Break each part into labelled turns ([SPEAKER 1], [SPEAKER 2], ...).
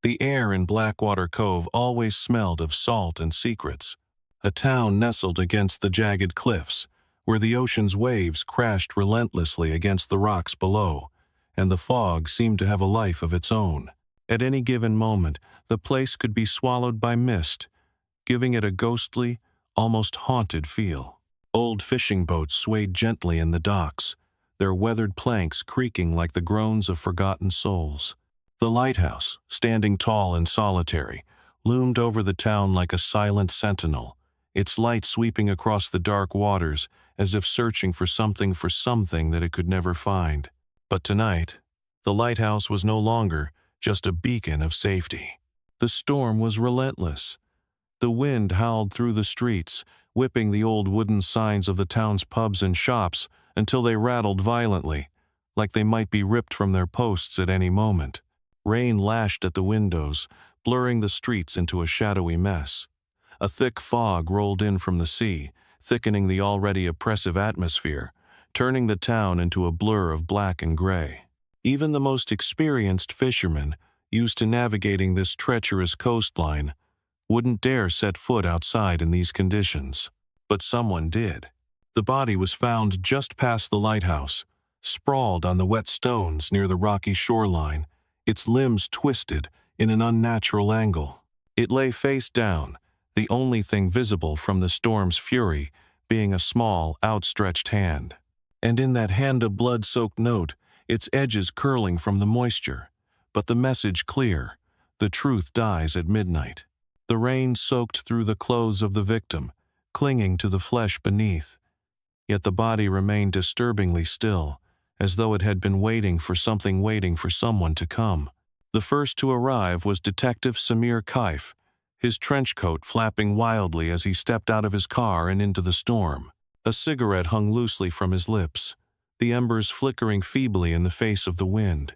[SPEAKER 1] The air in Blackwater Cove always smelled of salt and secrets. A town nestled against the jagged cliffs, where the ocean's waves crashed relentlessly against the rocks below, and the fog seemed to have a life of its own. At any given moment, the place could be swallowed by mist, giving it a ghostly, almost haunted feel. Old fishing boats swayed gently in the docks, their weathered planks creaking like the groans of forgotten souls. The lighthouse, standing tall and solitary, loomed over the town like a silent sentinel, its light sweeping across the dark waters as if searching for something that it could never find. But tonight, the lighthouse was no longer just a beacon of safety. The storm was relentless. The wind howled through the streets, whipping the old wooden signs of the town's pubs and shops until they rattled violently, like they might be ripped from their posts at any moment. Rain lashed at the windows, blurring the streets into a shadowy mess. A thick fog rolled in from the sea, thickening the already oppressive atmosphere, turning the town into a blur of black and gray. Even the most experienced fishermen, used to navigating this treacherous coastline, wouldn't dare set foot outside in these conditions. But someone did. The body was found just past the lighthouse, sprawled on the wet stones near the rocky shoreline, its limbs twisted in an unnatural angle. It lay face down, the only thing visible from the storm's fury being a small, outstretched hand. And in that hand a blood-soaked note, its edges curling from the moisture, but the message clear: the truth dies at midnight. The rain soaked through the clothes of the victim, clinging to the flesh beneath. Yet the body remained disturbingly still, as though it had been waiting for someone to come. The first to arrive was Detective Samir Kaif, his trench coat flapping wildly as he stepped out of his car and into the storm. A cigarette hung loosely from his lips, the embers flickering feebly in the face of the wind.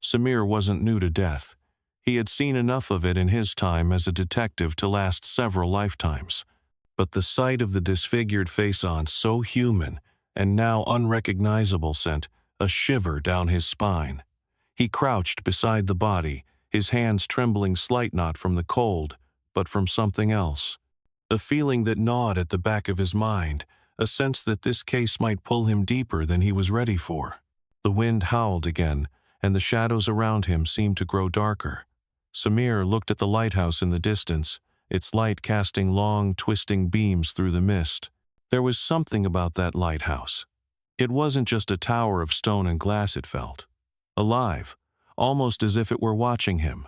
[SPEAKER 1] Samir wasn't new to death. He had seen enough of it in his time as a detective to last several lifetimes. But the sight of the disfigured face-on, so human and now unrecognizable, sent a shiver down his spine. He crouched beside the body, his hands trembling slight not from the cold, but from something else. A feeling that gnawed at the back of his mind, a sense that this case might pull him deeper than he was ready for. The wind howled again, and the shadows around him seemed to grow darker. Samir looked at the lighthouse in the distance, its light casting long, twisting beams through the mist. There was something about that lighthouse. It wasn't just a tower of stone and glass, it felt. Alive, almost as if it were watching him.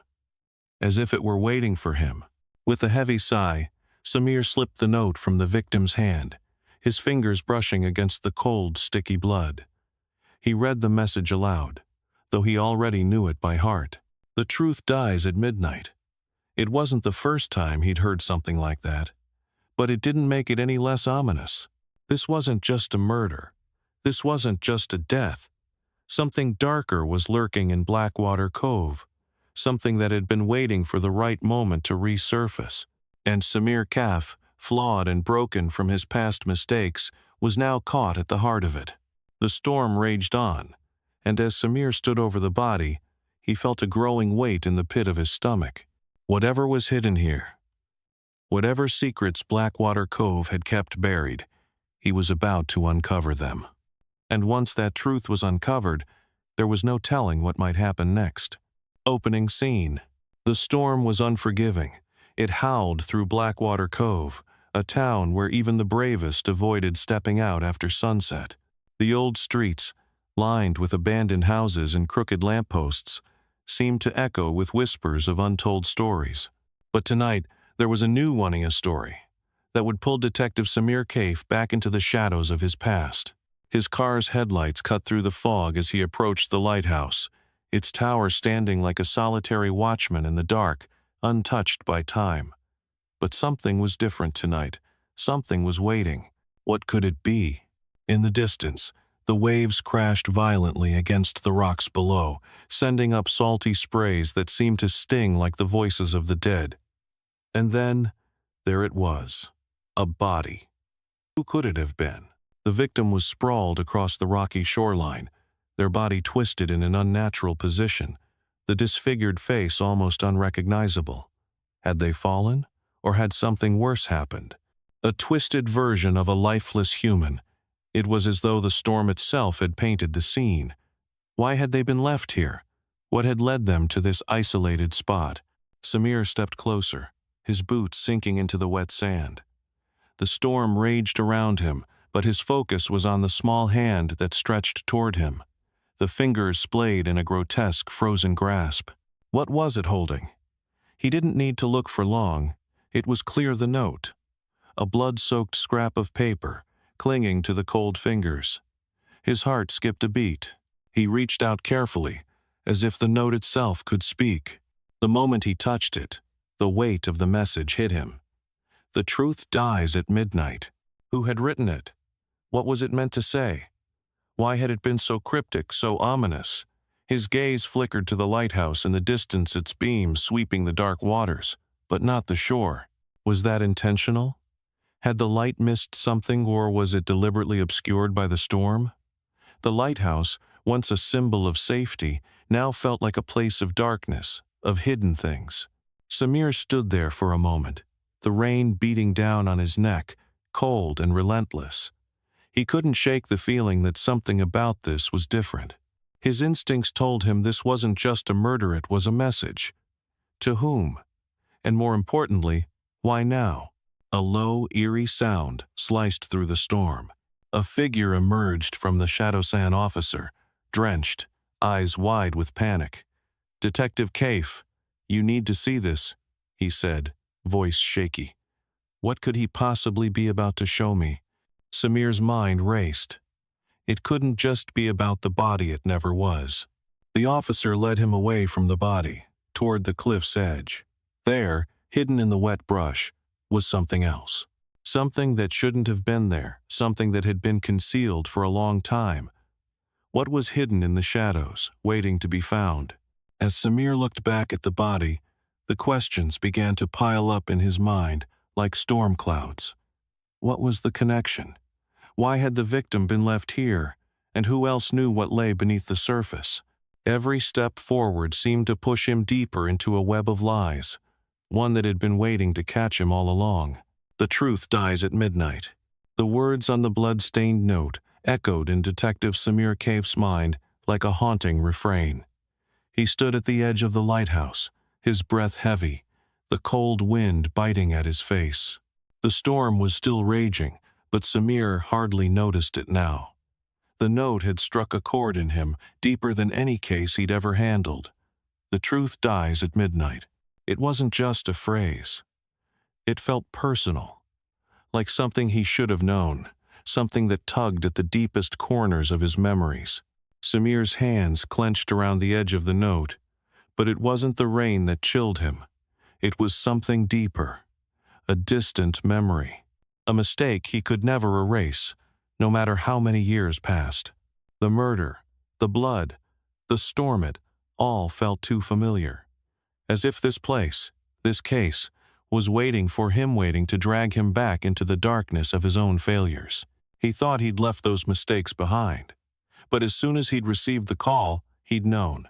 [SPEAKER 1] As if it were waiting for him. With a heavy sigh, Samir slipped the note from the victim's hand, his fingers brushing against the cold, sticky blood. He read the message aloud, though he already knew it by heart. The truth dies at midnight. It wasn't the first time he'd heard something like that, but it didn't make it any less ominous. This wasn't just a murder. This wasn't just a death. Something darker was lurking in Blackwater Cove, something that had been waiting for the right moment to resurface. And Samir Kaif, flawed and broken from his past mistakes, was now caught at the heart of it. The storm raged on, and as Samir stood over the body, he felt a growing weight in the pit of his stomach. Whatever was hidden here, whatever secrets Blackwater Cove had kept buried, he was about to uncover them. And once that truth was uncovered, there was no telling what might happen next. Opening scene. The storm was unforgiving. It howled through Blackwater Cove, a town where even the bravest avoided stepping out after sunset. The old streets, lined with abandoned houses and crooked lampposts, seemed to echo with whispers of untold stories. But tonight, there was a new one-a story that would pull Detective Samir Kaif back into the shadows of his past. His car's headlights cut through the fog as he approached the lighthouse, its tower standing like a solitary watchman in the dark, untouched by time. But something was different tonight. Something was waiting. What could it be? In the distance, the waves crashed violently against the rocks below, sending up salty sprays that seemed to sting like the voices of the dead. And then, there it was. A body. Who could it have been? The victim was sprawled across the rocky shoreline, their body twisted in an unnatural position, the disfigured face almost unrecognizable. Had they fallen, or had something worse happened? A twisted version of a lifeless human. It was as though the storm itself had painted the scene. Why had they been left here? What had led them to this isolated spot? Samir stepped closer, his boots sinking into the wet sand. The storm raged around him, but his focus was on the small hand that stretched toward him. The fingers splayed in a grotesque frozen grasp. What was it holding? He didn't need to look for long. It was clear the note. A blood-soaked scrap of paper, clinging to the cold fingers. His heart skipped a beat. He reached out carefully, as if the note itself could speak. The moment he touched it, the weight of the message hit him. The truth dies at midnight. Who had written it? What was it meant to say? Why had it been so cryptic, so ominous? His gaze flickered to the lighthouse in the distance, its beams sweeping the dark waters, but not the shore. Was that intentional? Had the light missed something, or was it deliberately obscured by the storm? The lighthouse, once a symbol of safety, now felt like a place of darkness, of hidden things. Samir stood there for a moment, the rain beating down on his neck, cold and relentless. He couldn't shake the feeling that something about this was different. His instincts told him this wasn't just a murder, it was a message. To whom? And more importantly, why now? A low, eerie sound sliced through the storm. A figure emerged from the Shadowsan officer, drenched, eyes wide with panic. "Detective Kaif, you need to see this," he said, voice shaky. What could he possibly be about to show me? Samir's mind raced. It couldn't just be about the body, it never was. The officer led him away from the body, toward the cliff's edge. There, hidden in the wet brush, was something else. Something that shouldn't have been there, something that had been concealed for a long time. What was hidden in the shadows, waiting to be found? As Samir looked back at the body, the questions began to pile up in his mind like storm clouds. What was the connection? Why had the victim been left here, and who else knew what lay beneath the surface? Every step forward seemed to push him deeper into a web of lies, one that had been waiting to catch him all along. The truth dies at midnight. The words on the blood-stained note echoed in Detective Samir Kaif's mind like a haunting refrain. He stood at the edge of the lighthouse, his breath heavy, the cold wind biting at his face. The storm was still raging, but Samir hardly noticed it now. The note had struck a chord in him deeper than any case he'd ever handled. The truth dies at midnight. It wasn't just a phrase. It felt personal, like something he should have known, something that tugged at the deepest corners of his memories. Samir's hands clenched around the edge of the note, but it wasn't the rain that chilled him. It was something deeper, a distant memory, a mistake he could never erase, no matter how many years passed. The murder, the blood, the storm, it all felt too familiar. As if this place, this case, was waiting for him, waiting to drag him back into the darkness of his own failures. He thought he'd left those mistakes behind. But as soon as he'd received the call, he'd known.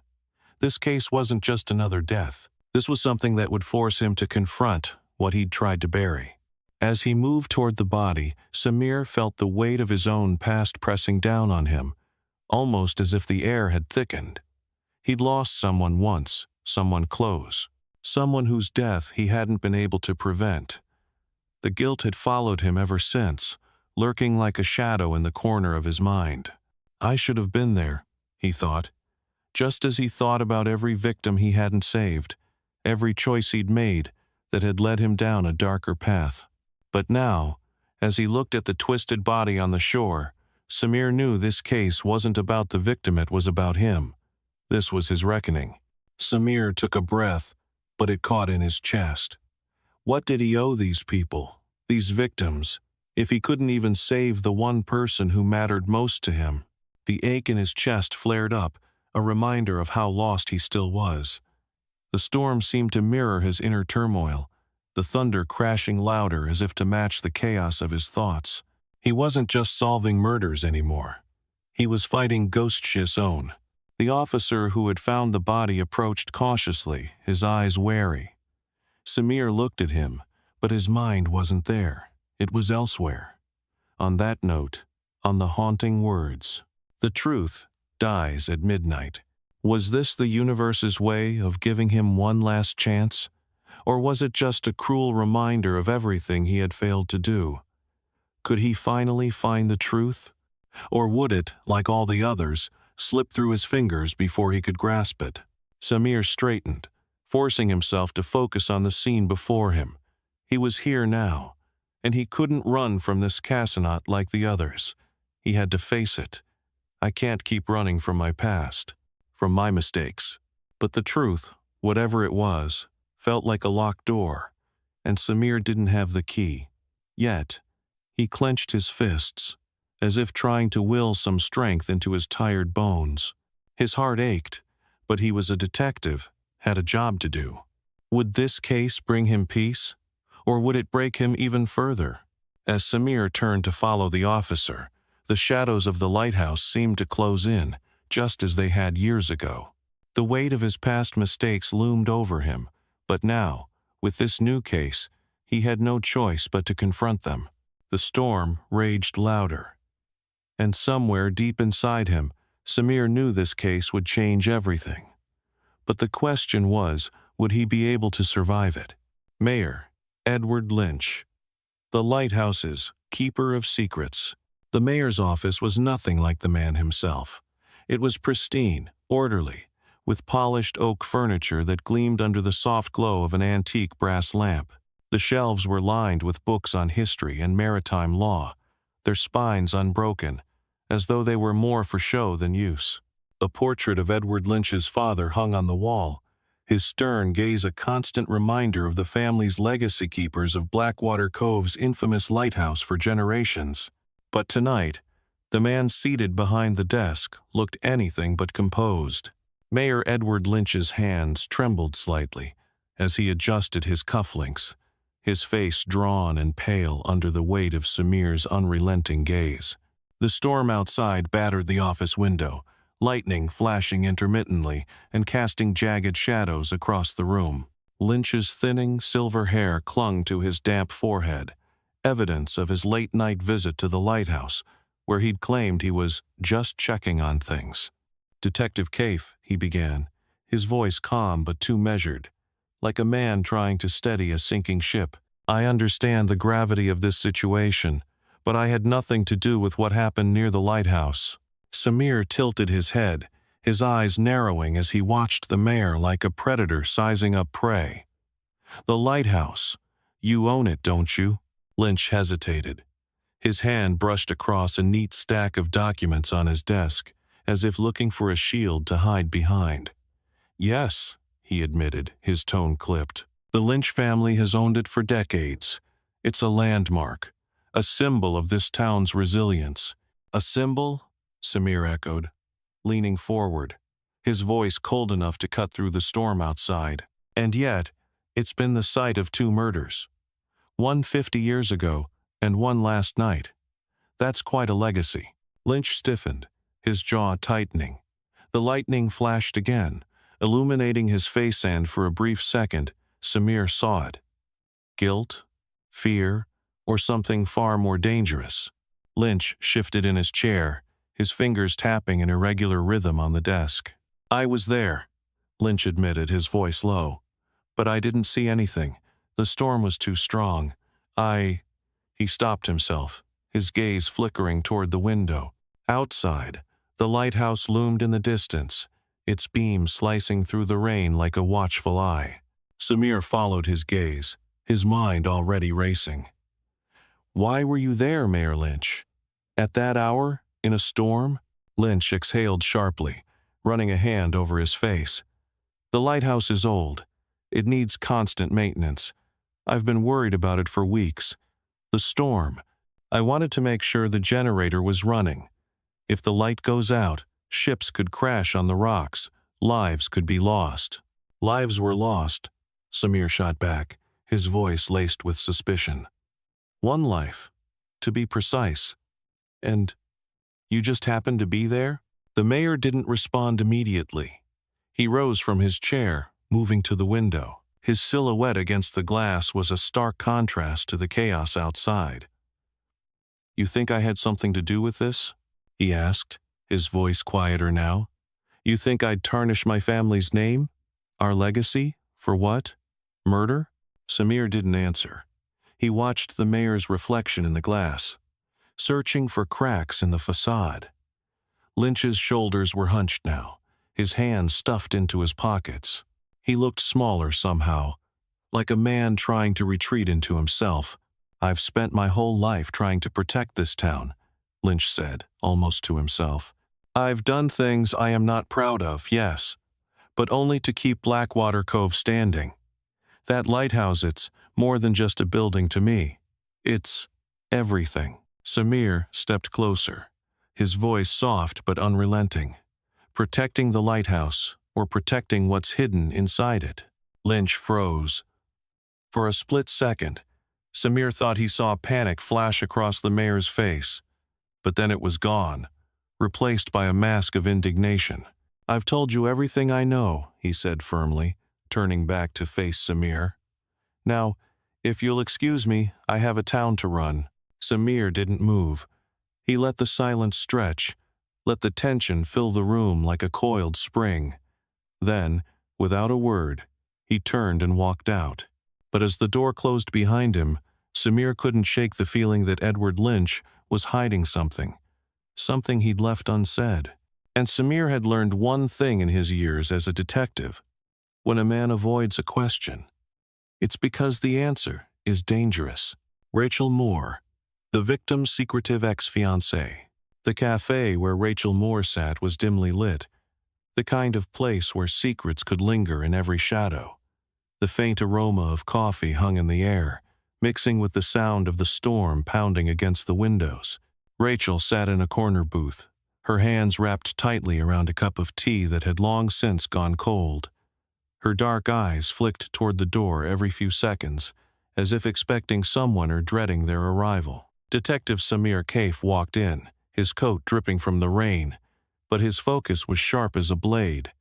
[SPEAKER 1] This case wasn't just another death. This was something that would force him to confront what he'd tried to bury. As he moved toward the body, Samir felt the weight of his own past pressing down on him, almost as if the air had thickened. He'd lost someone once, someone close, someone whose death he hadn't been able to prevent. The guilt had followed him ever since, lurking like a shadow in the corner of his mind. I should have been there, he thought, just as he thought about every victim he hadn't saved, every choice he'd made that had led him down a darker path. But now, as he looked at the twisted body on the shore, Samir knew this case wasn't about the victim, it was about him. This was his reckoning. Samir took a breath, but it caught in his chest. What did he owe these people, these victims, if he couldn't even save the one person who mattered most to him? The ache in his chest flared up, a reminder of how lost he still was. The storm seemed to mirror his inner turmoil, the thunder crashing louder as if to match the chaos of his thoughts. He wasn't just solving murders anymore. He was fighting Ghost Shizone, The officer who had found the body approached cautiously, his eyes wary. Samir looked at him, but his mind wasn't there. It was elsewhere. On that note, on the haunting words, "The truth dies at midnight." Was this the universe's way of giving him one last chance? Or was it just a cruel reminder of everything he had failed to do? Could he finally find the truth? Or would it, like all the others, slip through his fingers before he could grasp it? Samir straightened, forcing himself to focus on the scene before him. He was here now, and he couldn't run from this casanat like the others. He had to face it. I can't keep running from my past, from my mistakes. But the truth, whatever it was, felt like a locked door, and Samir didn't have the key. Yet, he clenched his fists, as if trying to will some strength into his tired bones. His heart ached, but he was a detective, had a job to do. Would this case bring him peace, or would it break him even further? As Samir turned to follow the officer, the shadows of the lighthouse seemed to close in, just as they had years ago. The weight of his past mistakes loomed over him, but now, with this new case, he had no choice but to confront them. The storm raged louder, and somewhere deep inside him, Samir knew this case would change everything. But the question was, would he be able to survive it? Mayor Edward Lynch, the lighthouse's keeper of secrets. The mayor's office was nothing like the man himself. It was pristine, orderly, with polished oak furniture that gleamed under the soft glow of an antique brass lamp. The shelves were lined with books on history and maritime law, their spines unbroken, as though they were more for show than use. A portrait of Edward Lynch's father hung on the wall, his stern gaze a constant reminder of the family's legacy keepers of Blackwater Cove's infamous lighthouse for generations. But tonight, the man seated behind the desk looked anything but composed. Mayor Edward Lynch's hands trembled slightly as he adjusted his cufflinks, his face drawn and pale under the weight of Samir's unrelenting gaze. The storm outside battered the office window, lightning flashing intermittently and casting jagged shadows across the room. Lynch's thinning silver hair clung to his damp forehead, evidence of his late-night visit to the lighthouse, where he'd claimed he was just checking on things. "Detective Cave," he began, his voice calm but too measured, like a man trying to steady a sinking ship. "I understand the gravity of this situation, but I had nothing to do with what happened near the lighthouse." Samir tilted his head, his eyes narrowing as he watched the mayor like a predator sizing up prey. "The lighthouse. You own it, don't you?" Lynch hesitated. His hand brushed across a neat stack of documents on his desk, as if looking for a shield to hide behind. "Yes," he admitted, his tone clipped. "The Lynch family has owned it for decades. It's a landmark, a symbol of this town's resilience." "A symbol?" Samir echoed, leaning forward, his voice cold enough to cut through the storm outside. "And yet, it's been the site of 2 murders. One 50 years ago, and one last night. That's quite a legacy." Lynch stiffened, his jaw tightening. The lightning flashed again, illuminating his face, and for a brief second, Samir saw it. Guilt, fear, or something far more dangerous. Lynch shifted in his chair, his fingers tapping an irregular rhythm on the desk. "I was there," Lynch admitted, his voice low. "But I didn't see anything. The storm was too strong. He stopped himself, his gaze flickering toward the window. Outside, the lighthouse loomed in the distance, its beams slicing through the rain like a watchful eye. Samir followed his gaze, his mind already racing. "Why were you there, Mayor Lynch? At that hour? In a storm?" Lynch exhaled sharply, running a hand over his face. "The lighthouse is old. It needs constant maintenance. I've been worried about it for weeks. The storm. I wanted to make sure the generator was running. If the light goes out, ships could crash on the rocks, lives could be lost." "Lives were lost," Samir shot back, his voice laced with suspicion. "One life, to be precise. And you just happened to be there?" The mayor didn't respond immediately. He rose from his chair, moving to the window. His silhouette against the glass was a stark contrast to the chaos outside. "You think I had something to do with this?" he asked, his voice quieter now. "You think I'd tarnish my family's name? Our legacy? For what? Murder?" Samir didn't answer. He watched the mayor's reflection in the glass, searching for cracks in the facade. Lynch's shoulders were hunched now, his hands stuffed into his pockets. He looked smaller somehow, like a man trying to retreat into himself. "I've spent my whole life trying to protect this town," Lynch said, almost to himself. "I've done things I am not proud of, yes, but only to keep Blackwater Cove standing. That lighthouse, it's more than just a building to me. It's everything." Samir stepped closer, his voice soft but unrelenting. "Protecting the lighthouse, or protecting what's hidden inside it?" Lynch froze. For a split second, Samir thought he saw panic flash across the mayor's face, but then it was gone, replaced by a mask of indignation. "I've told you everything I know," he said firmly, turning back to face Samir. "Now, if you'll excuse me, I have a town to run." Samir didn't move. He let the silence stretch, let the tension fill the room like a coiled spring. Then, without a word, he turned and walked out. But as the door closed behind him, Samir couldn't shake the feeling that Edward Lynch was hiding something he'd left unsaid. And Samir had learned one thing in his years as a detective. When a man avoids a question, it's because the answer is dangerous. Rachel Moore, the victim's secretive ex-fiancée. The cafe where Rachel Moore sat was dimly lit, the kind of place where secrets could linger in every shadow. The faint aroma of coffee hung in the air, mixing with the sound of the storm pounding against the windows. Rachel sat in a corner booth, her hands wrapped tightly around a cup of tea that had long since gone cold. Her dark eyes flicked toward the door every few seconds, as if expecting someone or dreading their arrival. Detective Samir Kaif walked in, his coat dripping from the rain, but his focus was sharp as a blade.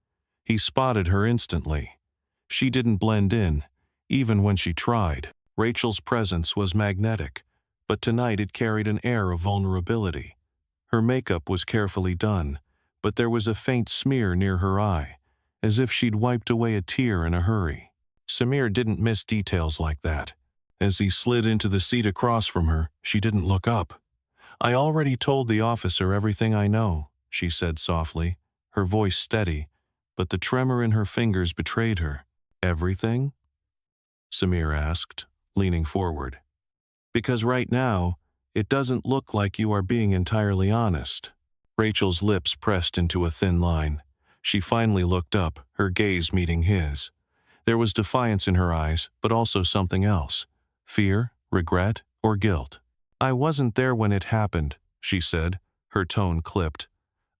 [SPEAKER 1] He spotted her instantly. She didn't blend in, even when she tried. Rachel's presence was magnetic, but tonight it carried an air of vulnerability. Her makeup was carefully done, but there was a faint smear near her eye, as if she'd wiped away a tear in a hurry. Samir didn't miss details like that. As he slid into the seat across from her, she didn't look up. "I already told the officer everything I know," she said softly, her voice steady, but the tremor in her fingers betrayed her. "Everything?" Samir asked, leaning forward. "Because right now, it doesn't look like you are being entirely honest." Rachel's lips pressed into a thin line. She finally looked up, her gaze meeting his. There was defiance in her eyes, but also something else. Fear, regret, or guilt. "I wasn't there when it happened," she said, her tone clipped.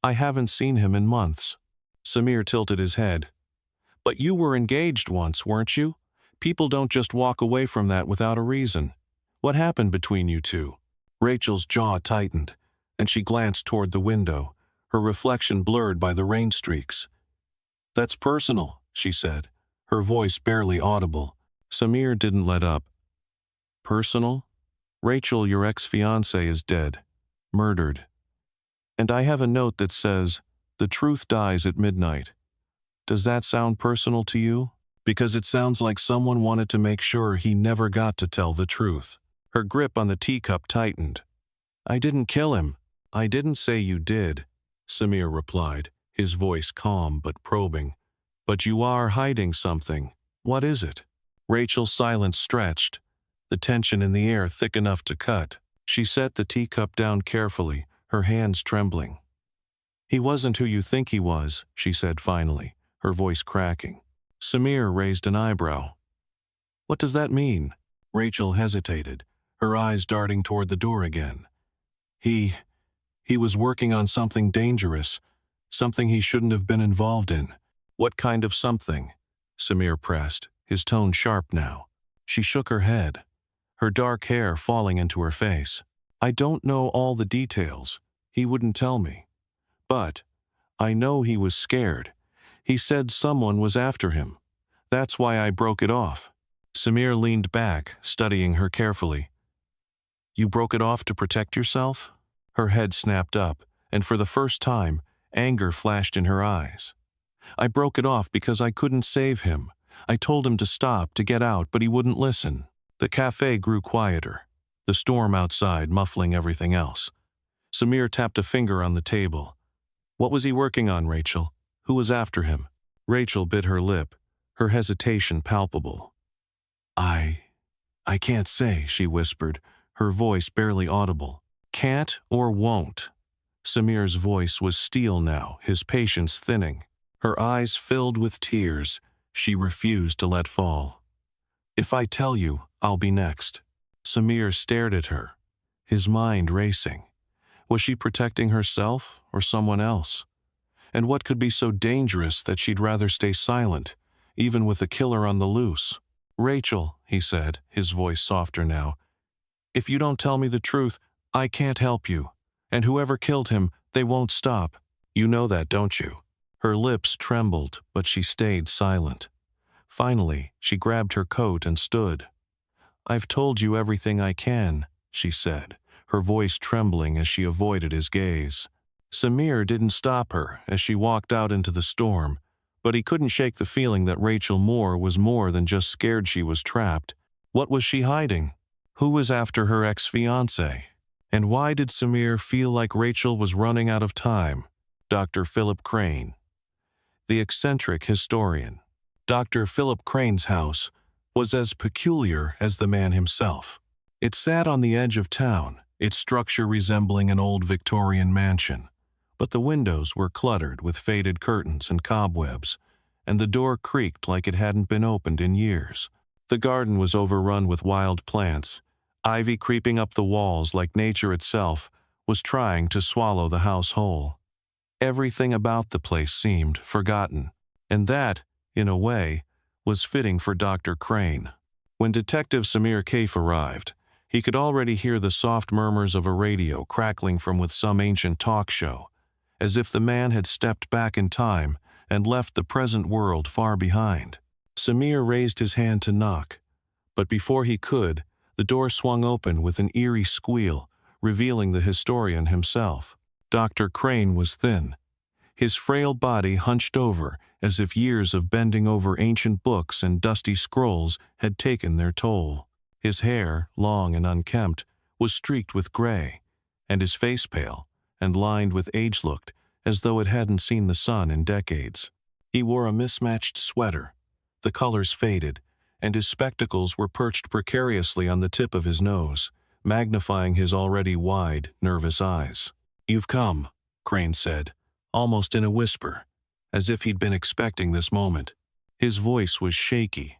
[SPEAKER 1] "I haven't seen him in months." Samir tilted his head. "But you were engaged once, weren't you? People don't just walk away from that without a reason. What happened between you two?" Rachel's jaw tightened, and she glanced toward the window, her reflection blurred by the rain streaks. "That's personal," she said, her voice barely audible. Samir didn't let up. "Personal? Rachel, your ex-fiancé, is dead. Murdered. And I have a note that says, 'The truth dies at midnight.' Does that sound personal to you? Because it sounds like someone wanted to make sure he never got to tell the truth." Her grip on the teacup tightened. "I didn't kill him. I didn't say you did," Samir replied, his voice calm but probing. "But you are hiding something. What is it?" Rachel's silence stretched, the tension in the air thick enough to cut. She set the teacup down carefully, her hands trembling. "He wasn't who you think he was," she said finally, her voice cracking. Samir raised an eyebrow. "What does that mean?" Rachel hesitated, her eyes darting toward the door again. He was working on something dangerous, something he shouldn't have been involved in." "What kind of something?" Samir pressed, his tone sharp now. She shook her head, her dark hair falling into her face. "I don't know all the details. He wouldn't tell me. But I know he was scared. He said someone was after him. That's why I broke it off." Samir leaned back, studying her carefully. "You broke it off to protect yourself?" Her head snapped up, and for the first time, anger flashed in her eyes. "I broke it off because I couldn't save him. I told him to stop, to get out, but he wouldn't listen." The cafe grew quieter, the storm outside muffling everything else. Samir tapped a finger on the table. "What was he working on, Rachel? Who was after him?" Rachel bit her lip, her hesitation palpable. I can't say," she whispered, her voice barely audible. "Can't or won't?" Samir's voice was steel now, his patience thinning. Her eyes filled with tears, she refused to let fall. "If I tell you, I'll be next." Samir stared at her, his mind racing. Was she protecting herself or someone else? And what could be so dangerous that she'd rather stay silent, even with a killer on the loose? "Rachel," he said, his voice softer now, "if you don't tell me the truth, I can't help you. And whoever killed him, they won't stop. You know that, don't you?" Her lips trembled, but she stayed silent. Finally, she grabbed her coat and stood. "I've told you everything I can," she said, her voice trembling as she avoided his gaze. Samir didn't stop her as she walked out into the storm, but he couldn't shake the feeling that Rachel Moore was more than just scared she was trapped. What was she hiding? Who was after her ex-fiancé? And why did Samir feel like Rachel was running out of time? Dr. Philip Crane. The eccentric historian. Dr. Philip Crane's house was as peculiar as the man himself. It sat on the edge of town, its structure resembling an old Victorian mansion. But the windows were cluttered with faded curtains and cobwebs, and the door creaked like it hadn't been opened in years. The garden was overrun with wild plants, ivy creeping up the walls like nature itself was trying to swallow the house whole. Everything about the place seemed forgotten, and that, in a way, was fitting for Dr. Crane. When Detective Samir Kaif arrived, he could already hear the soft murmurs of a radio crackling from with some ancient talk show, as if the man had stepped back in time and left the present world far behind. Samir raised his hand to knock, but before he could, the door swung open with an eerie squeal, revealing the historian himself. Dr. Crane was thin, his frail body hunched over as if years of bending over ancient books and dusty scrolls had taken their toll. His hair, long and unkempt, was streaked with gray, and his face pale and lined with age looked as though it hadn't seen the sun in decades. He wore a mismatched sweater, the colors faded, and his spectacles were perched precariously on the tip of his nose, magnifying his already wide, nervous eyes. "You've come," Crane said, almost in a whisper, as if he'd been expecting this moment. His voice was shaky,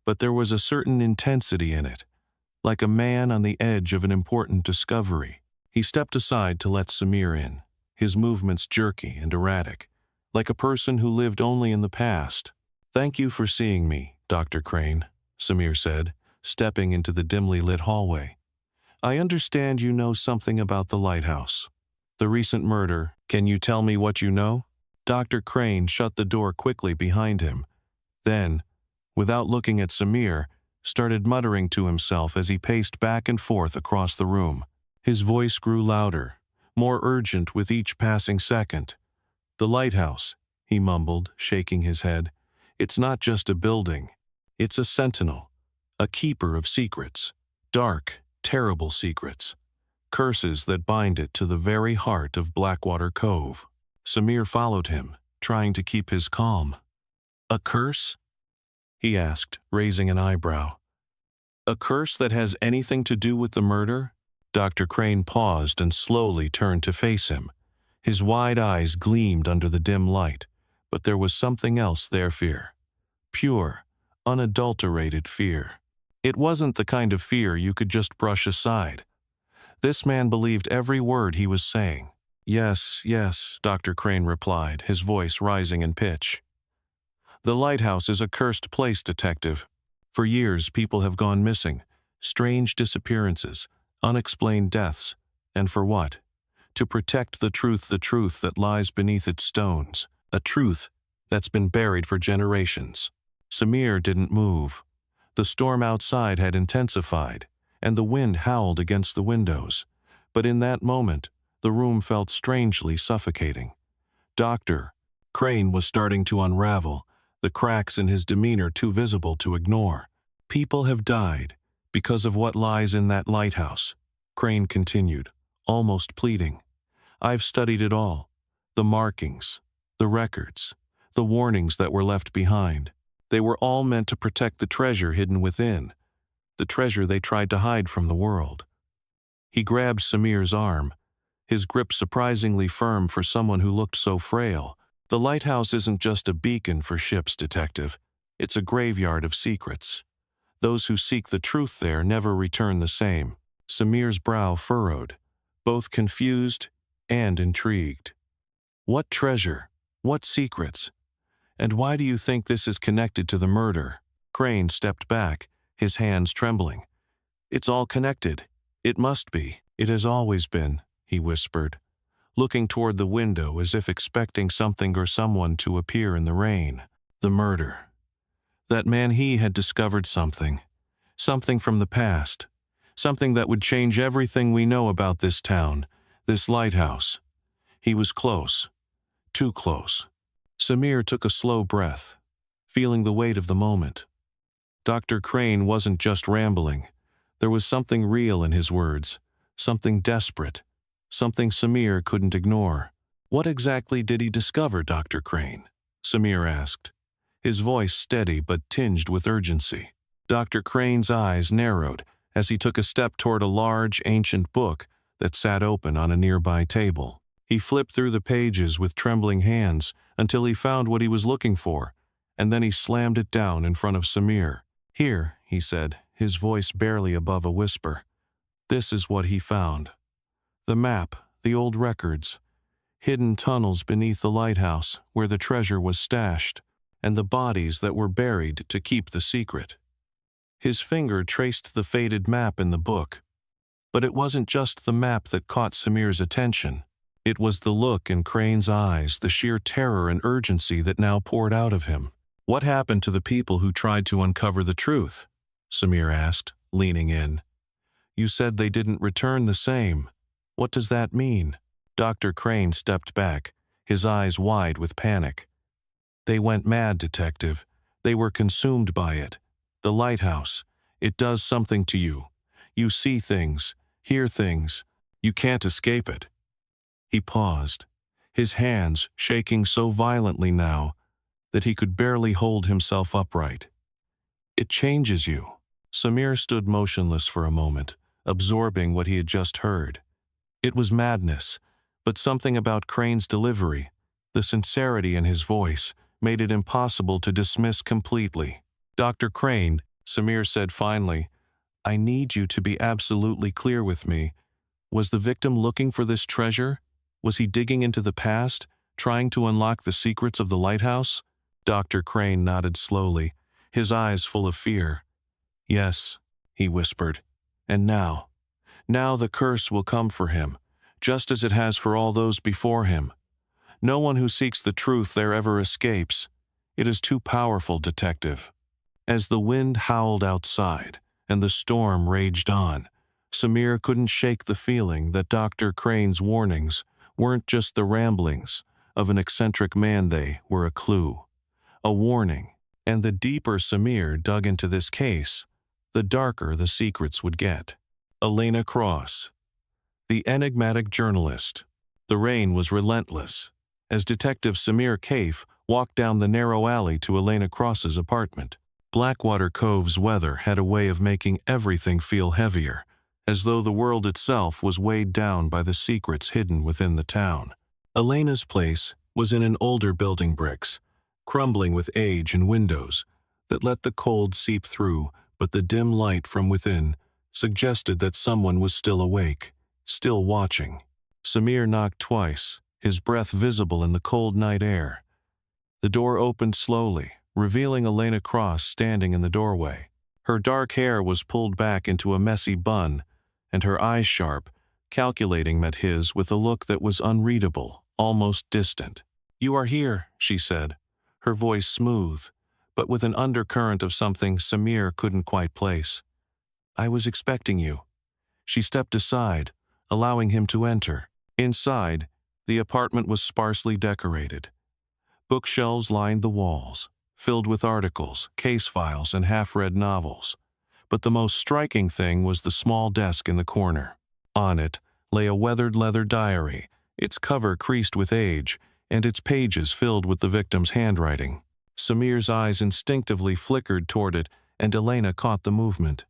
[SPEAKER 1] but there was a certain intensity in it, like a man on the edge of an important discovery. He stepped aside to let Samir in, his movements jerky and erratic, like a person who lived only in the past. "Thank you for seeing me, Dr. Crane," Samir said, stepping into the dimly lit hallway. "I understand you know something about the lighthouse. The recent murder. Can you tell me what you know?" Dr. Crane shut the door quickly behind him, then, without looking at Samir, started muttering to himself as he paced back and forth across the room. His voice grew louder, more urgent with each passing second. "The lighthouse," he mumbled, shaking his head. "It's not just a building. It's a sentinel, a keeper of secrets, dark, terrible secrets, curses that bind it to the very heart of Blackwater Cove." Samir followed him, trying to keep his calm. "A curse?" he asked, raising an eyebrow. "A curse that has anything to do with the murder?" Dr. Crane paused and slowly turned to face him. His wide eyes gleamed under the dim light, but there was something else there, fear. Pure, unadulterated fear. It wasn't the kind of fear you could just brush aside. This man believed every word he was saying. "Yes, yes," Dr. Crane replied, his voice rising in pitch. "The lighthouse is a cursed place, Detective. For years, people have gone missing. Strange disappearances, unexplained deaths. And for what? to protect the truth that lies beneath its stones, a truth that's been buried for generations. Samir didn't move. The storm outside had intensified, and the wind howled against the windows. But in that moment, the room felt strangely suffocating. Dr. Crane was starting to unravel, the cracks in his demeanor too visible to ignore. People have died because of what lies in that lighthouse, Crane continued, almost pleading. I've studied it all. The markings, the records, the warnings that were left behind. They were all meant to protect the treasure hidden within, the treasure they tried to hide from the world. He grabbed Samir's arm, his grip surprisingly firm for someone who looked so frail. The lighthouse isn't just a beacon for ships, detective. It's a graveyard of secrets. Those who seek the truth there never return the same. Samir's brow furrowed, both confused and intrigued. What treasure? What secrets? And why do you think this is connected to the murder? Crane stepped back, his hands trembling. It's all connected. It must be. It has always been, he whispered, looking toward the window as if expecting something or someone to appear in the rain. The murder. That man, he had discovered something. Something from the past. Something that would change everything we know about this town, this lighthouse. He was close. Too close. Samir took a slow breath, feeling the weight of the moment. Dr. Crane wasn't just rambling. There was something real in his words, something desperate, something Samir couldn't ignore. What exactly did he discover, Dr. Crane? Samir asked, his voice steady but tinged with urgency. Dr. Crane's eyes narrowed as he took a step toward a large, ancient book that sat open on a nearby table. He flipped through the pages with trembling hands until he found what he was looking for, and then he slammed it down in front of Samir. Here, he said, his voice barely above a whisper. This is what he found. The map, the old records, hidden tunnels beneath the lighthouse where the treasure was stashed, and the bodies that were buried to keep the secret. His finger traced the faded map in the book. But it wasn't just the map that caught Samir's attention. It was the look in Crane's eyes, the sheer terror and urgency that now poured out of him. What happened to the people who tried to uncover the truth? Samir asked, leaning in. You said they didn't return the same. What does that mean? Dr. Crane stepped back, his eyes wide with panic. They went mad, detective. They were consumed by it. The lighthouse. It does something to you. You see things, hear things. You can't escape it. He paused, his hands shaking so violently now that he could barely hold himself upright. It changes you. Samir stood motionless for a moment, absorbing what he had just heard. It was madness, but something about Crane's delivery, the sincerity in his voice, made it impossible to dismiss completely. Dr. Crane, Samir said finally, I need you to be absolutely clear with me. Was the victim looking for this treasure? Was he digging into the past, trying to unlock the secrets of the lighthouse? Dr. Crane nodded slowly, his eyes full of fear. Yes, he whispered. And now the curse will come for him, just as it has for all those before him. No one who seeks the truth there ever escapes. It is too powerful, detective. As the wind howled outside and the storm raged on, Samir couldn't shake the feeling that Dr. Crane's warnings weren't just the ramblings of an eccentric man, they were a clue, a warning. And the deeper Samir dug into this case, the darker the secrets would get. Elena Cross, the enigmatic journalist. The rain was relentless as Detective Samir Kaif walked down the narrow alley to Elena Cross's apartment. Blackwater Cove's weather had a way of making everything feel heavier, as though the world itself was weighed down by the secrets hidden within the town. Elena's place was in an older building, bricks, crumbling with age and windows that let the cold seep through, but the dim light from within suggested that someone was still awake, still watching. Samir knocked twice, his breath visible in the cold night air. The door opened slowly, revealing Elena Cross standing in the doorway. Her dark hair was pulled back into a messy bun, and her eyes sharp, calculating, met his with a look that was unreadable, almost distant. "You are here," she said, her voice smooth, but with an undercurrent of something Samir couldn't quite place. "I was expecting you." She stepped aside, allowing him to enter. Inside, the apartment was sparsely decorated. Bookshelves lined the walls, filled with articles, case files, and half-read novels. But the most striking thing was the small desk in the corner. On it lay a weathered leather diary, its cover creased with age, and its pages filled with the victim's handwriting. Samir's eyes instinctively flickered toward it, and Elena caught the movement.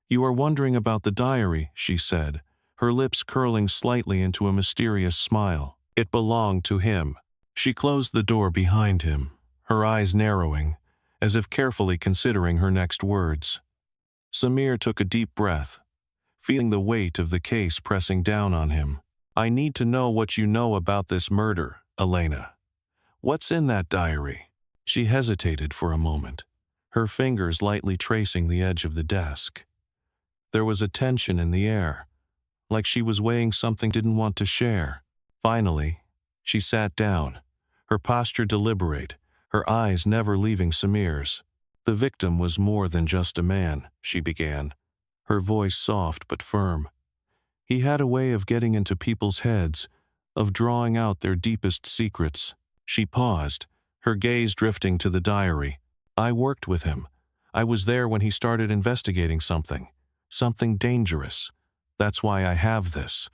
[SPEAKER 1] "You are wondering about the diary," she said, her lips curling slightly into a mysterious smile. "It belonged to him." She closed the door behind him, her eyes narrowing, as if carefully considering her next words. Samir took a deep breath, feeling the weight of the case pressing down on him. "I need to know what you know about this murder, Elena. What's in that diary?" She hesitated for a moment, her fingers lightly tracing the edge of the desk. There was a tension in the air, like she was weighing something didn't want to share. Finally, she sat down, her posture deliberate, her eyes never leaving Samir's. "The victim was more than just a man," she began, her voice soft but firm. "He had a way of getting into people's heads, of drawing out their deepest secrets." She paused, her gaze drifting to the diary. "I worked with him. I was there when he started investigating something dangerous. That's why I have this."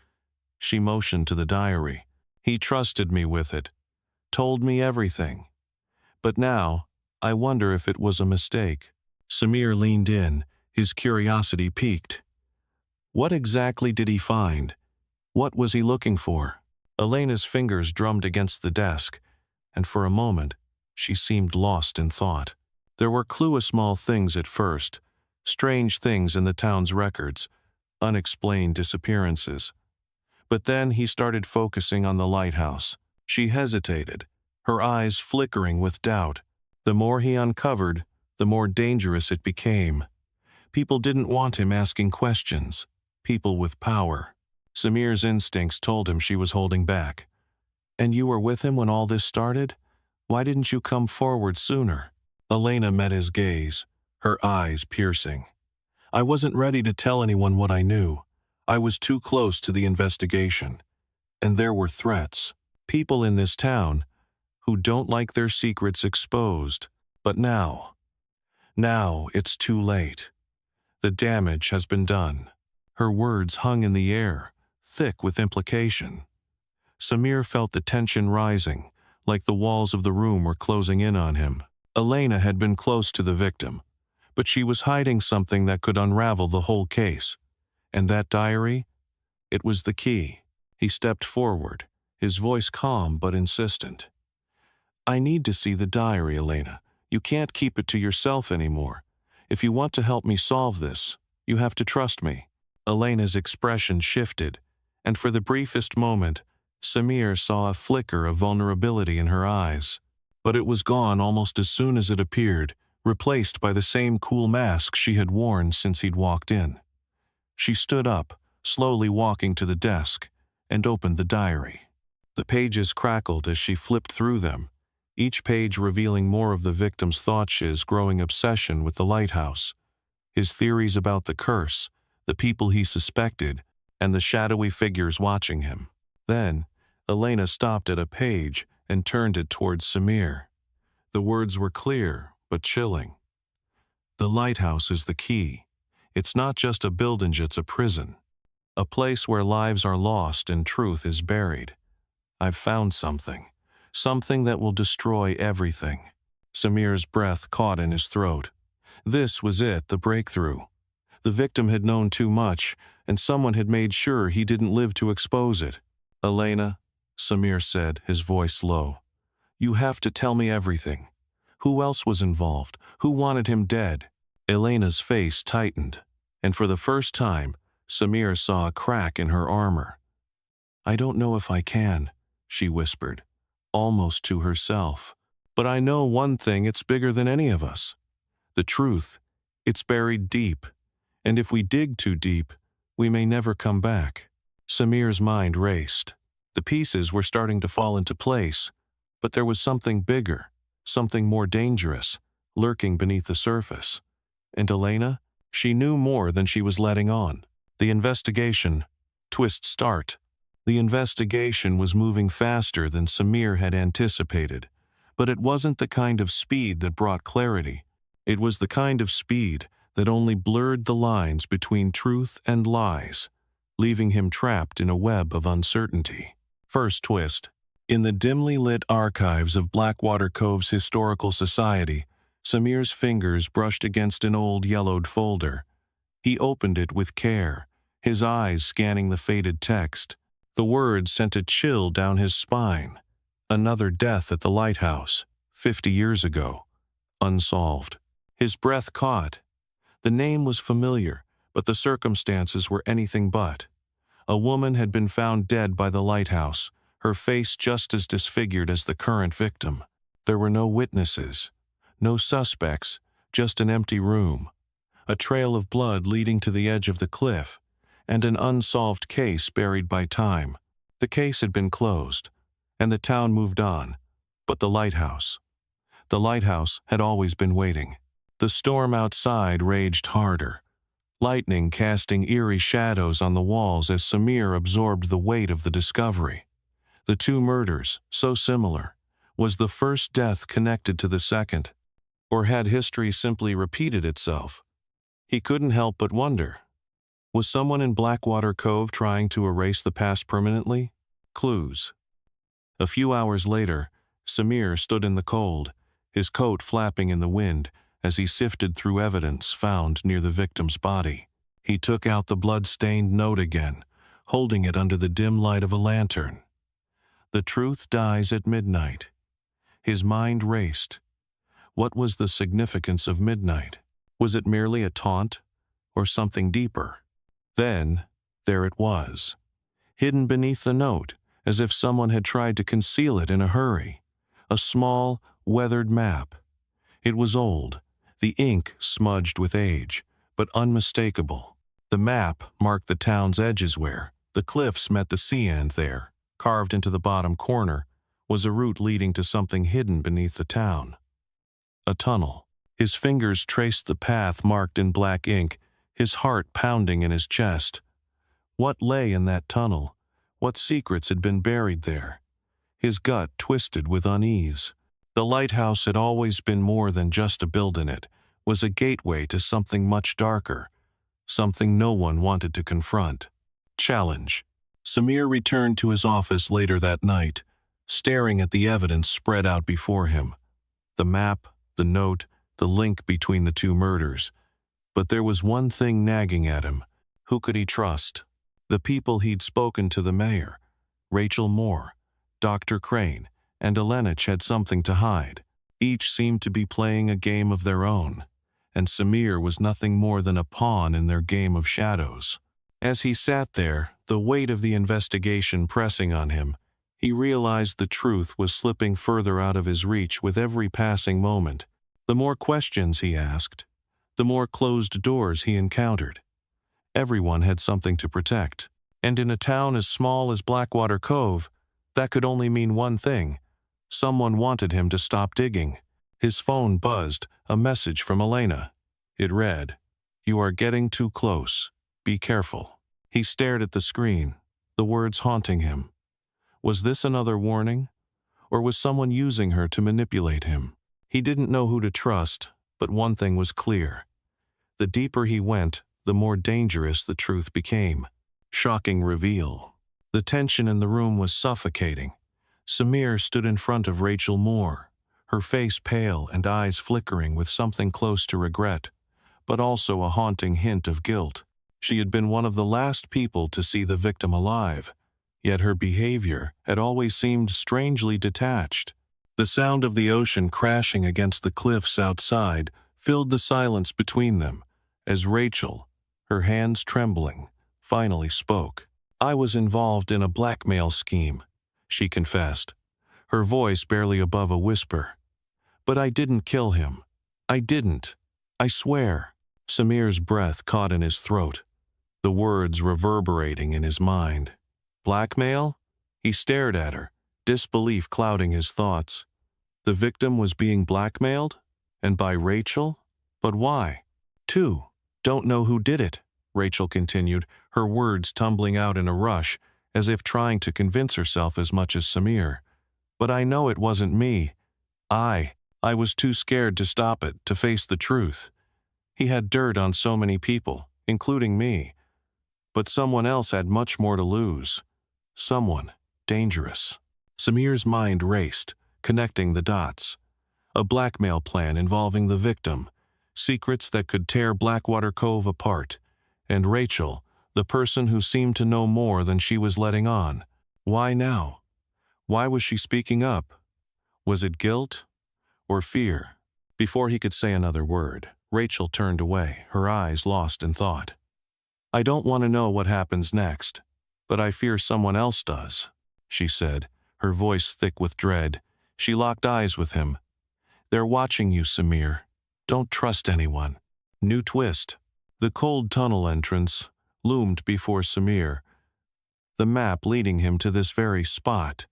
[SPEAKER 1] She motioned to the diary. "He trusted me with it, told me everything. But now, I wonder if it was a mistake." Samir leaned in, his curiosity piqued. What exactly did he find? What was he looking for? Elena's fingers drummed against the desk, and for a moment, she seemed lost in thought. There were small things at first, strange things in the town's records, unexplained disappearances. But then he started focusing on the lighthouse. She hesitated, her eyes flickering with doubt. The more he uncovered, the more dangerous it became. People didn't want him asking questions. People with power. Samir's instincts told him she was holding back. "And you were with him when all this started? Why didn't you come forward sooner?" Elena met his gaze, her eyes piercing. "I wasn't ready to tell anyone what I knew. I was too close to the investigation. And there were threats. People in this town who don't like their secrets exposed. But now it's too late. The damage has been done." Her words hung in the air, thick with implication. Samir felt the tension rising, like the walls of the room were closing in on him. Elena had been close to the victim, but she was hiding something that could unravel the whole case. And that diary? It was the key. He stepped forward, his voice calm but insistent. "I need to see the diary, Elena. You can't keep it to yourself anymore. If you want to help me solve this, you have to trust me." Elena's expression shifted, and for the briefest moment, Samir saw a flicker of vulnerability in her eyes. But it was gone almost as soon as it appeared, replaced by the same cool mask she had worn since he'd walked in. She stood up, slowly walking to the desk, and opened the diary. The pages crackled as she flipped through them, each page revealing more of the victim's thoughts, his growing obsession with the lighthouse, his theories about the curse, the people he suspected, and the shadowy figures watching him. Then, Elena stopped at a page and turned it towards Samir. The words were clear, but chilling. "The lighthouse is the key. It's not just a building, it's a prison. A place where lives are lost and truth is buried. I've found something that will destroy everything." Samir's breath caught in his throat. This was it, the breakthrough. The victim had known too much, and someone had made sure he didn't live to expose it. "Elena," Samir said, his voice low, "you have to tell me everything. Who else was involved? Who wanted him dead?" Elena's face tightened, and for the first time, Samir saw a crack in her armor. "I don't know if I can," she whispered, almost to herself. "But I know one thing, it's bigger than any of us. The truth, it's buried deep. And if we dig too deep, we may never come back." Samir's mind raced. The pieces were starting to fall into place, but there was something bigger, something more dangerous, lurking beneath the surface. And Elena? She knew more than she was letting on. The investigation. Twist start. The investigation was moving faster than Samir had anticipated, but it wasn't the kind of speed that brought clarity. It was the kind of speed that only blurred the lines between truth and lies, leaving him trapped in a web of uncertainty. First twist. In the dimly lit archives of Blackwater Cove's Historical Society, Samir's fingers brushed against an old yellowed folder. He opened it with care, his eyes scanning the faded text. The words sent a chill down his spine. Another death at the lighthouse, 50 years ago. Unsolved. His breath caught. The name was familiar, but the circumstances were anything but. A woman had been found dead by the lighthouse, her face just as disfigured as the current victim. There were no witnesses, no suspects, just an empty room, a trail of blood leading to the edge of the cliff, and an unsolved case buried by time. The case had been closed, and the town moved on, but the lighthouse had always been waiting. The storm outside raged harder, lightning casting eerie shadows on the walls as Samir absorbed the weight of the discovery. The two murders, so similar, was the first death connected to the second, or had history simply repeated itself? He couldn't help but wonder. Was someone in Blackwater Cove trying to erase the past permanently? Clues. A few hours later, Samir stood in the cold, his coat flapping in the wind as he sifted through evidence found near the victim's body. He took out the blood-stained note again, holding it under the dim light of a lantern. The truth dies at midnight. His mind raced. What was the significance of midnight? Was it merely a taunt, or something deeper? Then, there it was, hidden beneath the note, as if someone had tried to conceal it in a hurry. A small, weathered map. It was old, the ink smudged with age, but unmistakable. The map marked the town's edges where the cliffs met the sea, and there, carved into the bottom corner, was a route leading to something hidden beneath the town. A tunnel. His fingers traced the path marked in black ink, his heart pounding in his chest. What lay in that tunnel? What secrets had been buried there? His gut twisted with unease. The lighthouse had always been more than just a building. It was a gateway to something much darker, something no one wanted to confront. Challenge. Samir returned to his office later that night, staring at the evidence spread out before him. The map, the note, the link between the two murders. But there was one thing nagging at him. Who could he trust? The people he'd spoken to, the mayor, Rachel Moore, Dr. Crane, and Elenich, had something to hide. Each seemed to be playing a game of their own, and Samir was nothing more than a pawn in their game of shadows. As he sat there, the weight of the investigation pressing on him, he realized the truth was slipping further out of his reach with every passing moment. The more questions he asked, the more closed doors he encountered. Everyone had something to protect, and in a town as small as Blackwater Cove, that could only mean one thing. Someone wanted him to stop digging. His phone buzzed, a message from Elena. It read, "You are getting too close. Be careful." He stared at the screen, the words haunting him. Was this another warning? Or was someone using her to manipulate him? He didn't know who to trust, but one thing was clear. The deeper he went, the more dangerous the truth became. Shocking reveal. The tension in the room was suffocating. Samir stood in front of Rachel Moore, her face pale and eyes flickering with something close to regret, but also a haunting hint of guilt. She had been one of the last people to see the victim alive, yet her behavior had always seemed strangely detached. The sound of the ocean crashing against the cliffs outside filled the silence between them, as Rachel, her hands trembling, finally spoke. "I was involved in a blackmail scheme," she confessed, her voice barely above a whisper. "But I didn't kill him. I didn't. I swear." Samir's breath caught in his throat. the words reverberating in his mind. Blackmail? He stared at her, disbelief clouding his thoughts. The victim was being blackmailed? And by Rachel? But why? 2. Don't know who did it, Rachel continued, her words tumbling out in a rush, as if trying to convince herself as much as Samir. But I know it wasn't me. I was too scared to stop it, to face the truth. He had dirt on so many people, including me. But someone else had much more to lose. Someone dangerous. Samir's mind raced, connecting the dots. A blackmail plan involving the victim, secrets that could tear Blackwater Cove apart, and Rachel, the person who seemed to know more than she was letting on. Why now? Why was she speaking up? Was it guilt or fear? Before he could say another word, Rachel turned away, her eyes lost in thought. I don't want to know what happens next, but I fear someone else does, she said, her voice thick with dread. She locked eyes with him. They're watching you, Samir. Don't trust anyone. New twist. The cold tunnel entrance loomed before Samir, the map leading him to this very spot.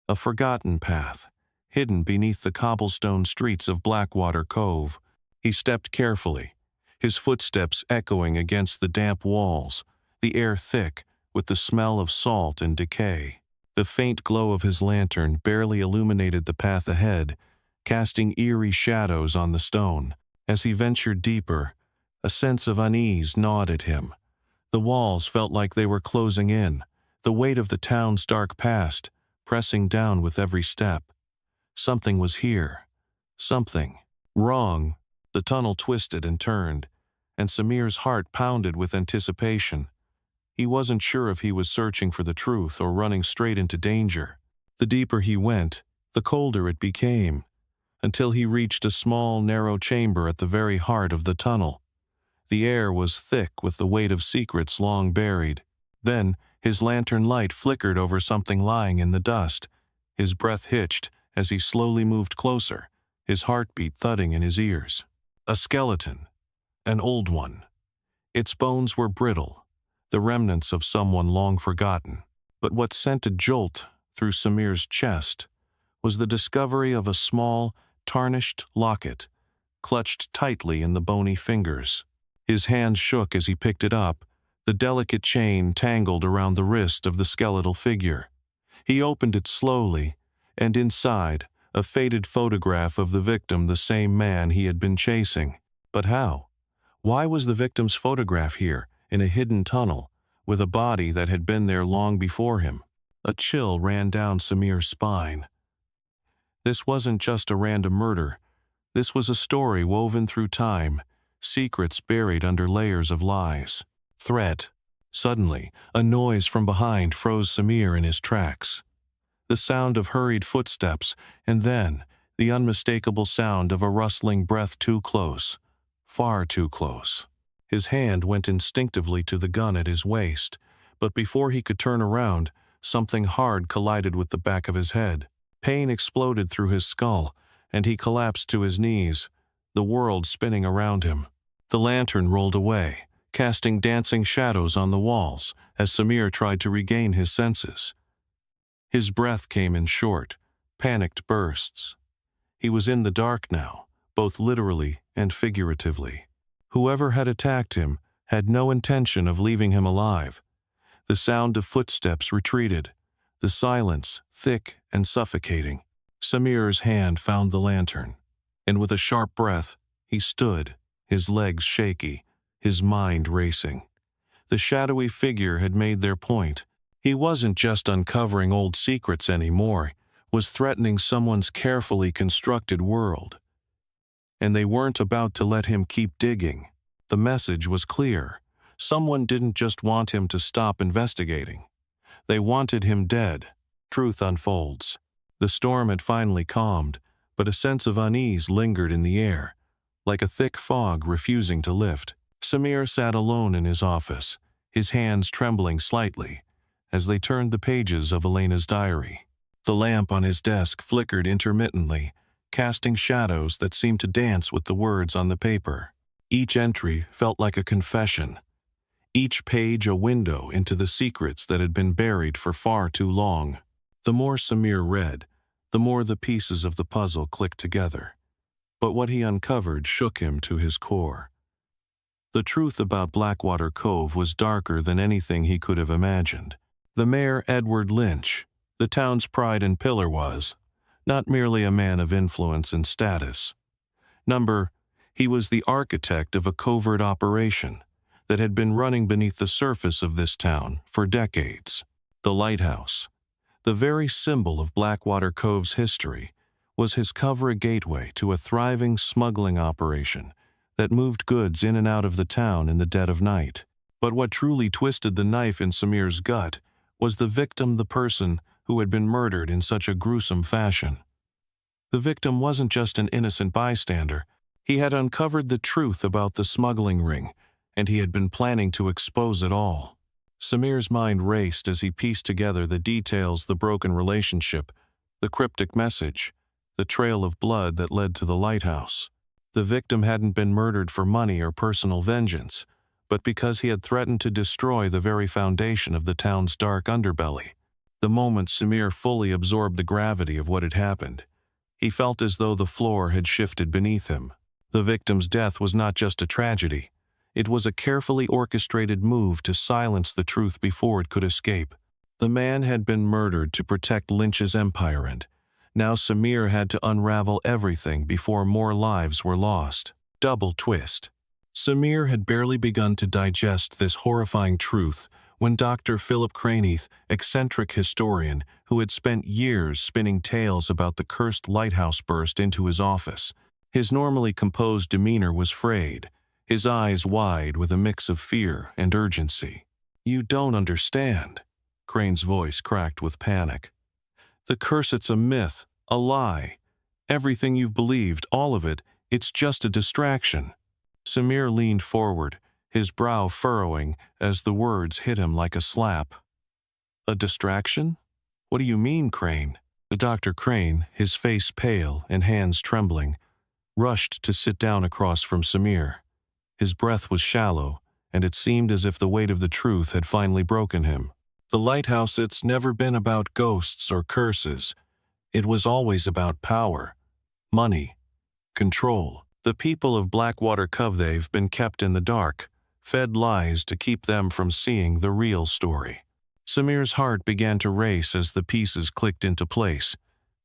[SPEAKER 1] A forgotten path, hidden beneath the cobblestone streets of Blackwater Cove. He stepped carefully, his footsteps echoing against the damp walls, the air thick with the smell of salt and decay. The faint glow of his lantern barely illuminated the path ahead, casting eerie shadows on the stone. As he ventured deeper, a sense of unease gnawed at him. The walls felt like they were closing in, the weight of the town's dark past pressing down with every step. Something was here. Something wrong. The tunnel twisted and turned, and Samir's heart pounded with anticipation. He wasn't sure if he was searching for the truth or running straight into danger. The deeper he went, the colder it became, until he reached a small, narrow chamber at the very heart of the tunnel. The air was thick with the weight of secrets long buried. Then, his lantern light flickered over something lying in the dust. His breath hitched as he slowly moved closer, his heartbeat thudding in his ears. A skeleton. An old one. Its bones were brittle, the remnants of someone long forgotten. But what sent a jolt through Samir's chest was the discovery of a small, tarnished locket, clutched tightly in the bony fingers. His hand shook as he picked it up, the delicate chain tangled around the wrist of the skeletal figure. He opened it slowly, and inside, a faded photograph of the victim, the same man he had been chasing. But how? Why was the victim's photograph here, in a hidden tunnel, with a body that had been there long before him? A chill ran down Samir's spine. This wasn't just a random murder. This was a story woven through time, secrets buried under layers of lies. Threat. Suddenly, a noise from behind froze Samir in his tracks. The sound of hurried footsteps, and then the unmistakable sound of a rustling breath too close, far too close. His hand went instinctively to the gun at his waist, but before he could turn around, something hard collided with the back of his head. Pain exploded through his skull, and he collapsed to his knees, the world spinning around him. The lantern rolled away, casting dancing shadows on the walls as Samir tried to regain his senses. His breath came in short, panicked bursts. He was in the dark now, both literally and figuratively. Whoever had attacked him had no intention of leaving him alive. The sound of footsteps retreated, the silence thick and suffocating. Samir's hand found the lantern, and with a sharp breath, he stood, his legs shaky, his mind racing. The shadowy figure had made their point. He wasn't just uncovering old secrets anymore, was threatening someone's carefully constructed world. And they weren't about to let him keep digging. The message was clear. Someone didn't just want him to stop investigating. They wanted him dead. Truth unfolds. The storm had finally calmed, but a sense of unease lingered in the air, like a thick fog refusing to lift. Samir sat alone in his office, his hands trembling slightly, as they turned the pages of Elena's diary. The lamp on his desk flickered intermittently, casting shadows that seemed to dance with the words on the paper. Each entry felt like a confession. each page a window into the secrets that had been buried for far too long. The more Samir read, the more the pieces of the puzzle clicked together. But what he uncovered shook him to his core. The truth about Blackwater Cove was darker than anything he could have imagined. The mayor, Edward Lynch, the town's pride and pillar, was not merely a man of influence and status. He was the architect of a covert operation that had been running beneath the surface of this town for decades. The lighthouse, the very symbol of Blackwater Cove's history, was his cover gateway to a thriving smuggling operation that moved goods in and out of the town in the dead of night. But what truly twisted the knife in Samir's gut was the victim, the person who had been murdered in such a gruesome fashion. The victim wasn't just an innocent bystander. He had uncovered the truth about the smuggling ring, and he had been planning to expose it all. Samir's mind raced as he pieced together the details: the broken relationship, the cryptic message, the trail of blood that led to the lighthouse. The victim hadn't been murdered for money or personal vengeance, but because he had threatened to destroy the very foundation of the town's dark underbelly. The moment Samir fully absorbed the gravity of what had happened, he felt as though the floor had shifted beneath him. The victim's death was not just a tragedy. It was a carefully orchestrated move to silence the truth before it could escape. The man had been murdered to protect Lynch's empire, and now Samir had to unravel everything before more lives were lost. Double twist. Samir had barely begun to digest this horrifying truth when Dr. Philip Craneith, eccentric historian who had spent years spinning tales about the cursed lighthouse, burst into his office. His normally composed demeanor was frayed, his eyes wide with a mix of fear and urgency. "You don't understand." Crane's voice cracked with panic. "The curse, it's a myth, a lie. Everything you've believed, all of it, it's just a distraction." Samir leaned forward, his brow furrowing as the words hit him like a slap. "A distraction? What do you mean, Crane?" Dr. Crane, his face pale and hands trembling, rushed to sit down across from Samir. His breath was shallow, and it seemed as if the weight of the truth had finally broken him. "The lighthouse, it's never been about ghosts or curses. It was always about power, money, control. The people of Blackwater Cove, they've been kept in the dark, fed lies to keep them from seeing the real story." Samir's heart began to race as the pieces clicked into place,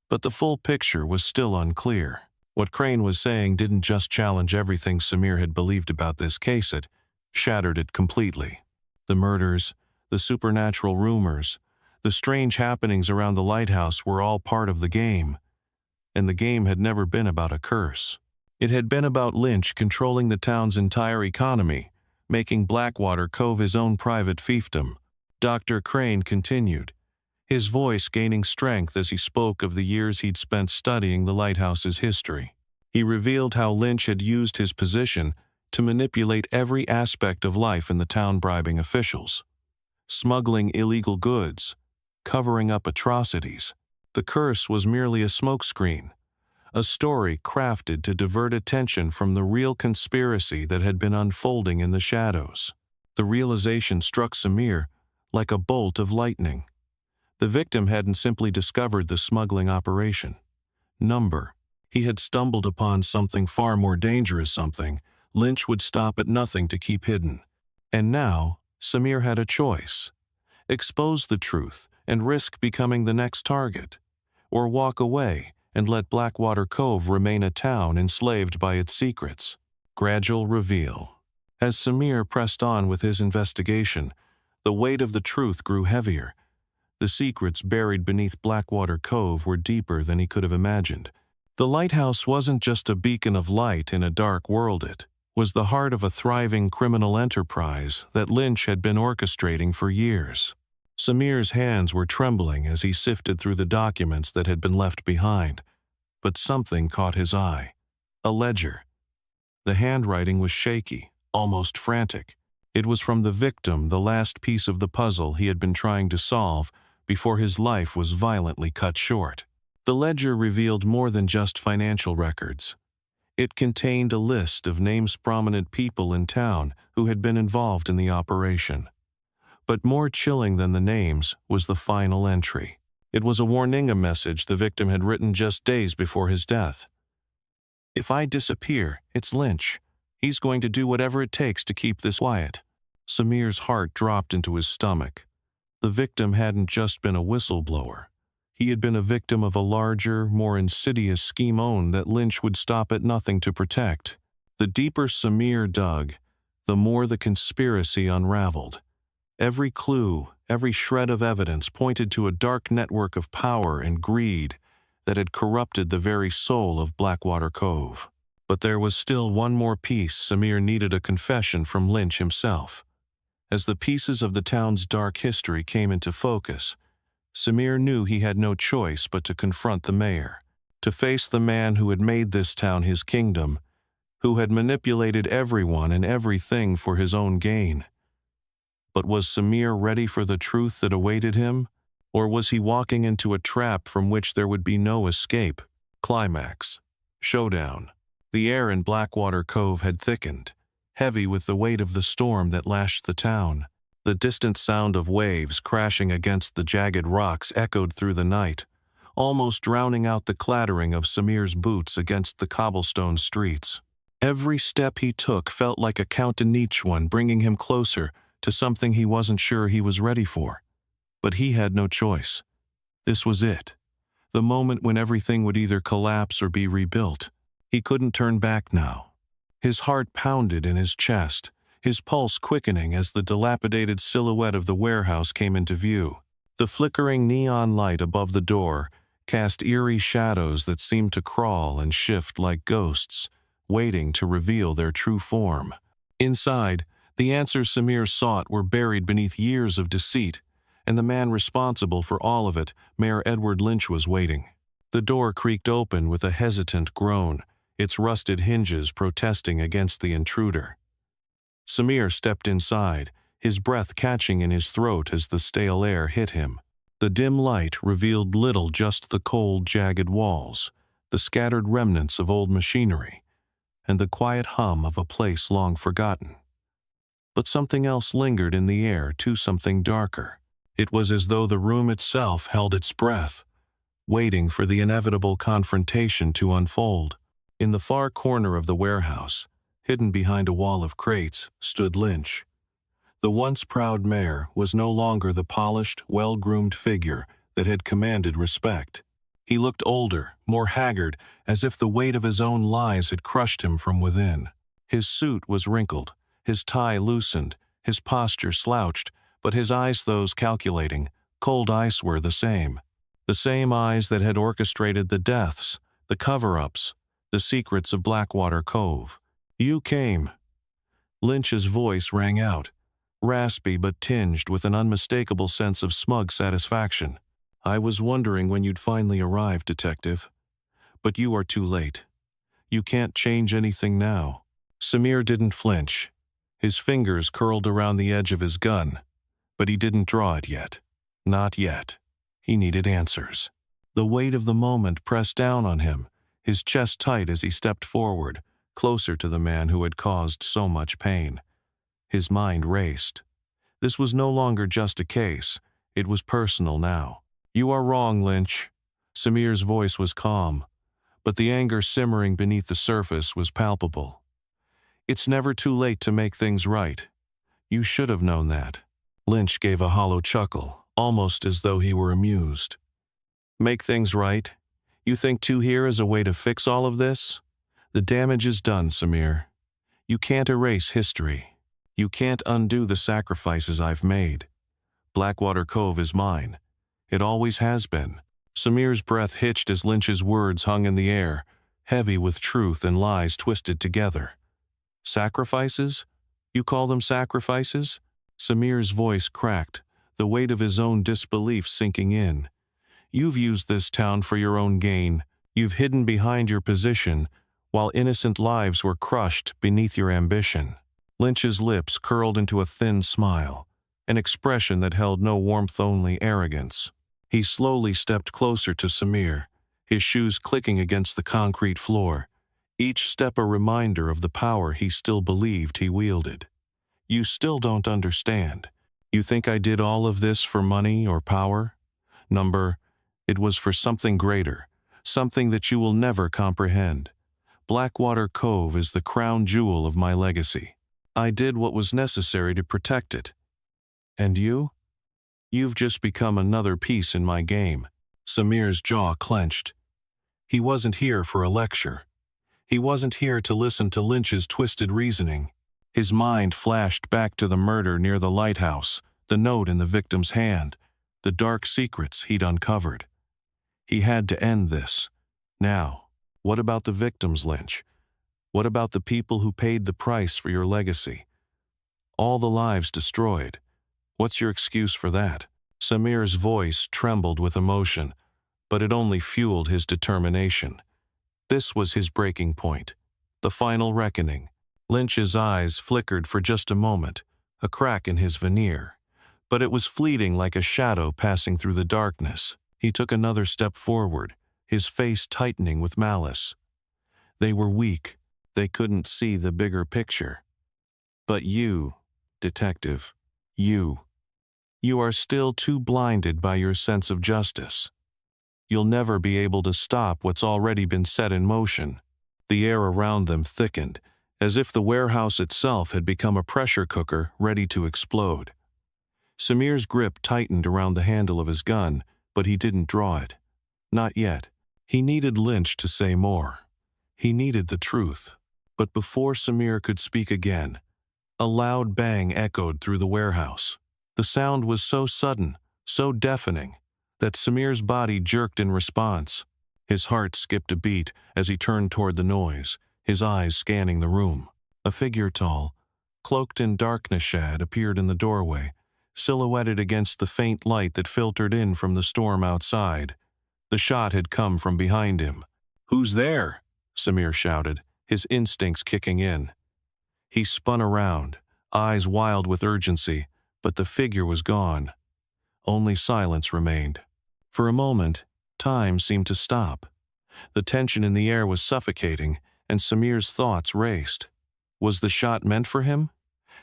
[SPEAKER 1] but the full picture was still unclear. What Crane was saying didn't just challenge everything Samir had believed about this case, it shattered it completely. The murders, the supernatural rumors, the strange happenings around the lighthouse were all part of the game. And the game had never been about a curse. It had been about Lynch controlling the town's entire economy, making Blackwater Cove his own private fiefdom. Dr. Crane continued, his voice gaining strength as he spoke of the years he'd spent studying the lighthouse's history. He revealed how Lynch had used his position to manipulate every aspect of life in the town, bribing officials, smuggling illegal goods, covering up atrocities. The curse was merely a smokescreen, a story crafted to divert attention from the real conspiracy that had been unfolding in the shadows. The realization struck Samir like a bolt of lightning. The victim hadn't simply discovered the smuggling operation. He had stumbled upon something far more dangerous, something Lynch would stop at nothing to keep hidden. And now, Samir had a choice: expose the truth and risk becoming the next target, or walk away and let Blackwater Cove remain a town enslaved by its secrets. Gradual reveal. As Samir pressed on with his investigation, the weight of the truth grew heavier. The secrets buried beneath Blackwater Cove were deeper than he could have imagined. The lighthouse wasn't just a beacon of light in a dark world, it was the heart of a thriving criminal enterprise that Lynch had been orchestrating for years. Samir's hands were trembling as he sifted through the documents that had been left behind, but something caught his eye: a ledger. The handwriting was shaky, almost frantic. It was from the victim, the last piece of the puzzle he had been trying to solve before his life was violently cut short. The ledger revealed more than just financial records. It contained a list of names prominent people in town who had been involved in the operation. But more chilling than the names was the final entry. It was a warning, a message the victim had written just days before his death. "If I disappear, it's Lynch. He's going to do whatever it takes to keep this quiet." Samir's heart dropped into his stomach. The victim hadn't just been a whistleblower. He had been a victim of a larger, more insidious scheme that Lynch would stop at nothing to protect. The deeper Samir dug, the more the conspiracy unraveled. Every clue, every shred of evidence pointed to a dark network of power and greed that had corrupted the very soul of Blackwater Cove. But there was still one more piece. Samir needed a confession from Lynch himself. As the pieces of the town's dark history came into focus, Samir knew he had no choice but to confront the mayor, to face the man who had made this town his kingdom, who had manipulated everyone and everything for his own gain. But was Samir ready for the truth that awaited him? Or was he walking into a trap from which there would be no escape? Climax. Showdown. The air in Blackwater Cove had thickened, heavy with the weight of the storm that lashed the town. The distant sound of waves crashing against the jagged rocks echoed through the night, almost drowning out the clattering of Samir's boots against the cobblestone streets. Every step he took felt like a count in each one, bringing him closer to something he wasn't sure he was ready for. But he had no choice. This was it. The moment when everything would either collapse or be rebuilt. He couldn't turn back now. His heart pounded in his chest, his pulse quickening as the dilapidated silhouette of the warehouse came into view. The flickering neon light above the door cast eerie shadows that seemed to crawl and shift like ghosts, waiting to reveal their true form. Inside, the answers Samir sought were buried beneath years of deceit, and the man responsible for all of it, Mayor Edward Lynch, was waiting. The door creaked open with a hesitant groan, its rusted hinges protesting against the intruder. Samir stepped inside, his breath catching in his throat as the stale air hit him. The dim light revealed little, just the cold, jagged walls, the scattered remnants of old machinery, and the quiet hum of a place long forgotten. But something else lingered in the air, too, something darker. It was as though the room itself held its breath, waiting for the inevitable confrontation to unfold. In the far corner of the warehouse, hidden behind a wall of crates, stood Lynch. The once proud mayor was no longer the polished, well-groomed figure that had commanded respect. He looked older, more haggard, as if the weight of his own lies had crushed him from within. His suit was wrinkled, his tie loosened, his posture slouched, but his eyes, those calculating, cold ice, were the same. The same eyes that had orchestrated the deaths, the cover-ups, the secrets of Blackwater Cove. "You came." Lynch's voice rang out, raspy but tinged with an unmistakable sense of smug satisfaction. "I was wondering when you'd finally arrive, Detective. But you are too late. You can't change anything now." Samir didn't flinch. His fingers curled around the edge of his gun, but he didn't draw it yet. Not yet. He needed answers. The weight of the moment pressed down on him, his chest tight as he stepped forward, closer to the man who had caused so much pain. His mind raced. This was no longer just a case. It was personal now. "You are wrong, Lynch." Samir's voice was calm, but the anger simmering beneath the surface was palpable. "It's never too late to make things right. You should have known that." Lynch gave a hollow chuckle, almost as though he were amused. "Make things right? You think 2 here is a way to fix all of this? The damage is done, Samir. You can't erase history. You can't undo the sacrifices I've made. Blackwater Cove is mine. It always has been." Samir's breath hitched as Lynch's words hung in the air, heavy with truth and lies twisted together. "Sacrifices? You call them sacrifices?" Samir's voice cracked, the weight of his own disbelief sinking in. "You've used this town for your own gain. You've hidden behind your position, while innocent lives were crushed beneath your ambition." Lynch's lips curled into a thin smile, an expression that held no warmth, only arrogance. He slowly stepped closer to Samir, his shoes clicking against the concrete floor, each step a reminder of the power he still believed he wielded. You still don't understand. You think I did all of this for money or power? Number, it was for something greater, something that you will never comprehend. Blackwater Cove is the crown jewel of my legacy. I did what was necessary to protect it. And you? You've just become another piece in my game. Samir's jaw clenched. He wasn't here for a lecture. He wasn't here to listen to Lynch's twisted reasoning. His mind flashed back to the murder near the lighthouse, the note in the victim's hand, the dark secrets he'd uncovered. He had to end this. Now, what about the victims, Lynch? What about the people who paid the price for your legacy? All the lives destroyed. What's your excuse for that? Samir's voice trembled with emotion, but it only fueled his determination. This was his breaking point, the final reckoning. Lynch's eyes flickered for just a moment, a crack in his veneer, but it was fleeting like a shadow passing through the darkness. He took another step forward, his face tightening with malice. They were weak. They couldn't see the bigger picture. But you, detective, you are still too blinded by your sense of justice. You'll never be able to stop what's already been set in motion. The air around them thickened, as if the warehouse itself had become a pressure cooker ready to explode. Samir's grip tightened around the handle of his gun, but he didn't draw it. Not yet. He needed Lynch to say more. He needed the truth. But before Samir could speak again, a loud bang echoed through the warehouse. The sound was so sudden, so deafening, that Samir's body jerked in response. His heart skipped a beat as he turned toward the noise, his eyes scanning the room. A figure tall, cloaked in darkness shade, appeared in the doorway, silhouetted against the faint light that filtered in from the storm outside. The shot had come from behind him. "Who's there?" Samir shouted, his instincts kicking in. He spun around, eyes wild with urgency, but the figure was gone. Only silence remained. For a moment, time seemed to stop. The tension in the air was suffocating, and Samir's thoughts raced. Was the shot meant for him?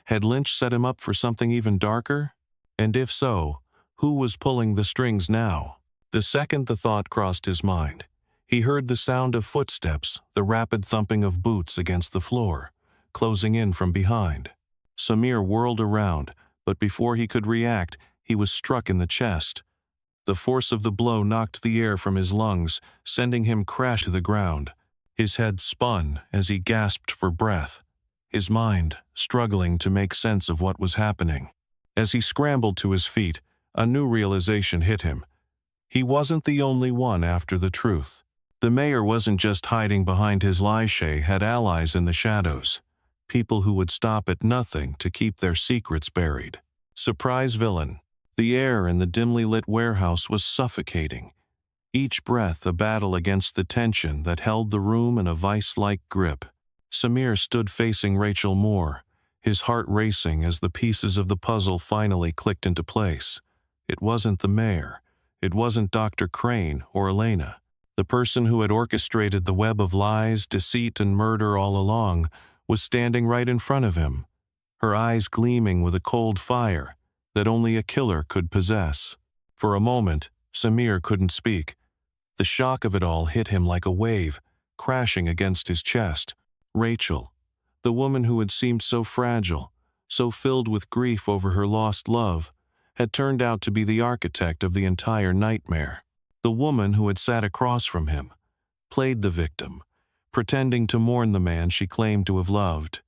[SPEAKER 1] Had Lynch set him up for something even darker? And if so, who was pulling the strings now? The second the thought crossed his mind, he heard the sound of footsteps, the rapid thumping of boots against the floor, closing in from behind. Samir whirled around, but before he could react, he was struck in the chest. The force of the blow knocked the air from his lungs, sending him crash to the ground. His head spun as he gasped for breath, his mind struggling to make sense of what was happening. As he scrambled to his feet, a new realization hit him. He wasn't the only one after the truth. The mayor wasn't just hiding behind his lie. She had allies in the shadows, people who would stop at nothing to keep their secrets buried. Surprise villain. The air in the dimly lit warehouse was suffocating, each breath a battle against the tension that held the room in a vice-like grip. Samir stood facing Rachel Moore, his heart racing as the pieces of the puzzle finally clicked into place. It wasn't the mayor. It wasn't Dr. Crane or Elena. The person who had orchestrated the web of lies, deceit, and murder all along was standing right in front of him, her eyes gleaming with a cold fire that only a killer could possess. For a moment, Samir couldn't speak. The shock of it all hit him like a wave, crashing against his chest. Rachel, the woman who had seemed so fragile, so filled with grief over her lost love, had turned out to be the architect of the entire nightmare. The woman who had sat across from him, played the victim, pretending to mourn the man she claimed to have loved.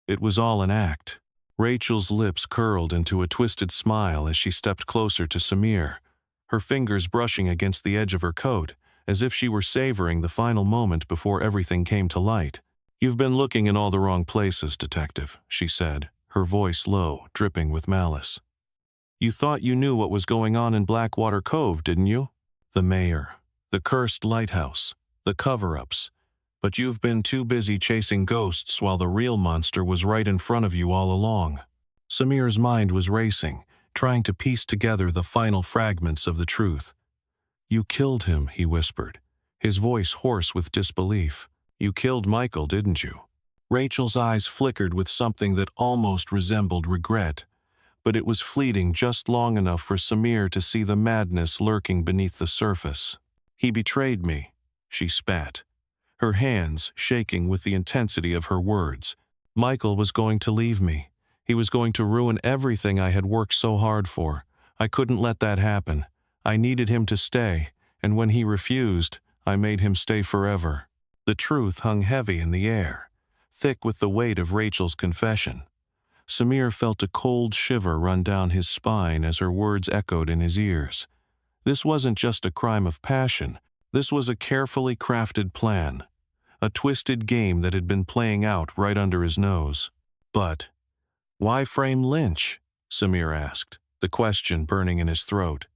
[SPEAKER 1] It was all an act. Rachel's lips curled into a twisted smile as she stepped closer to Samir, her fingers brushing against the edge of her coat, as if she were savoring the final moment before everything came to light. "You've been looking in all the wrong places, detective," she said, her voice low, dripping with malice. "You thought you knew what was going on in Blackwater Cove, didn't you? The mayor, the cursed lighthouse, the cover-ups. But you've been too busy chasing ghosts while the real monster was right in front of you all along." Samir's mind was racing, trying to piece together the final fragments of the truth. "You killed him," he whispered, his voice hoarse with disbelief. You killed Michael, didn't you? Rachel's eyes flickered with something that almost resembled regret, but it was fleeting just long enough for Samir to see the madness lurking beneath the surface. He betrayed me, she spat, her hands shaking with the intensity of her words. Michael was going to leave me. He was going to ruin everything I had worked so hard for. I couldn't let that happen. I needed him to stay, and when he refused, I made him stay forever. The truth hung heavy in the air, thick with the weight of Rachel's confession. Samir felt a cold shiver run down his spine as her words echoed in his ears. This wasn't just a crime of passion. This was a carefully crafted plan, a twisted game that had been playing out right under his nose. But why frame Lynch? Samir asked, the question burning in his throat.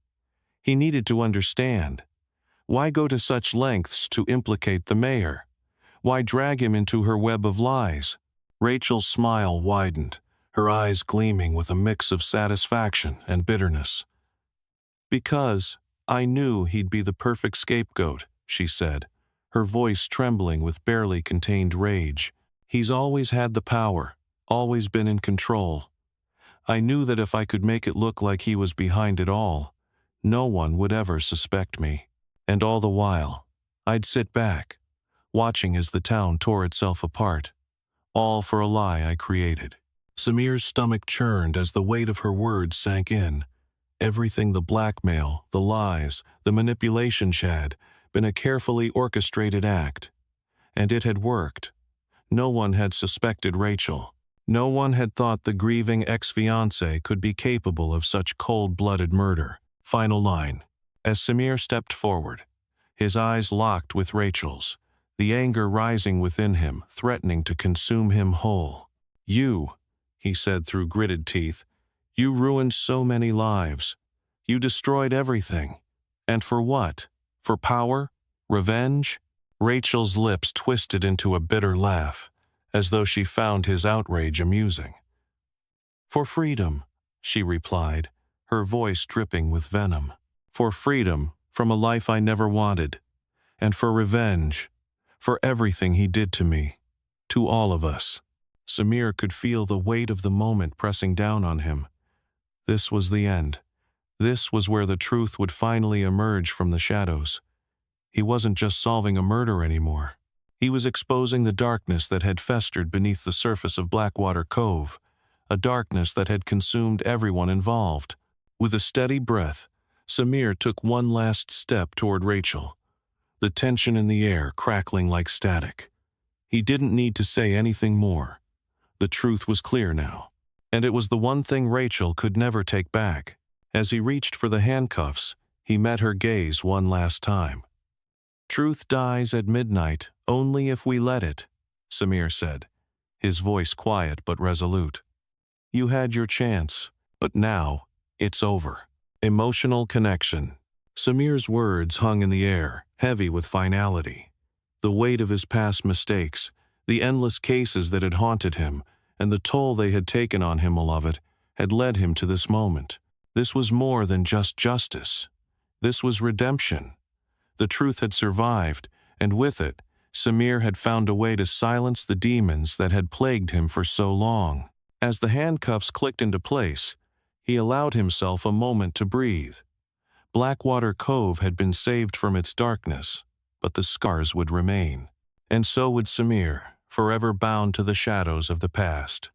[SPEAKER 1] He needed to understand. Why go to such lengths to implicate the mayor? Why drag him into her web of lies? Rachel's smile widened, her eyes gleaming with a mix of satisfaction and bitterness. Because I knew he'd be the perfect scapegoat, she said, her voice trembling with barely contained rage. He's always had the power, always been in control. I knew that if I could make it look like he was behind it all, no one would ever suspect me. And all the while, I'd sit back, watching as the town tore itself apart, all for a lie I created. Samir's stomach churned as the weight of her words sank in. Everything, the blackmail, the lies, the manipulation, had been a carefully orchestrated act. And it had worked. No one had suspected Rachel. No one had thought the grieving ex-fiancé could be capable of such cold-blooded murder. Final line. As Samir stepped forward, his eyes locked with Rachel's, the anger rising within him, threatening to consume him whole. You, he said through gritted teeth, you ruined so many lives. You destroyed everything. And for what? For power? Revenge? Rachel's lips twisted into a bitter laugh, as though she found his outrage amusing. For freedom, she replied, her voice dripping with venom. For freedom from a life I never wanted. And for revenge. For everything he did to me. To all of us. Samir could feel the weight of the moment pressing down on him. This was the end. This was where the truth would finally emerge from the shadows. He wasn't just solving a murder anymore. He was exposing the darkness that had festered beneath the surface of Blackwater Cove, a darkness that had consumed everyone involved. With a steady breath, Samir took one last step toward Rachel, the tension in the air crackling like static. He didn't need to say anything more. The truth was clear now, and it was the one thing Rachel could never take back. As he reached for the handcuffs, he met her gaze one last time. Truth dies at midnight only if we let it, Samir said, his voice quiet but resolute. You had your chance, but now it's over. Emotional connection. Samir's words hung in the air, heavy with finality. The weight of his past mistakes, the endless cases that had haunted him, and the toll they had taken on him, all of it, had led him to this moment. This was more than just justice. This was redemption. The truth had survived, and with it, Samir had found a way to silence the demons that had plagued him for so long. As the handcuffs clicked into place, he allowed himself a moment to breathe. Blackwater Cove had been saved from its darkness, but the scars would remain. And so would Samir, forever bound to the shadows of the past.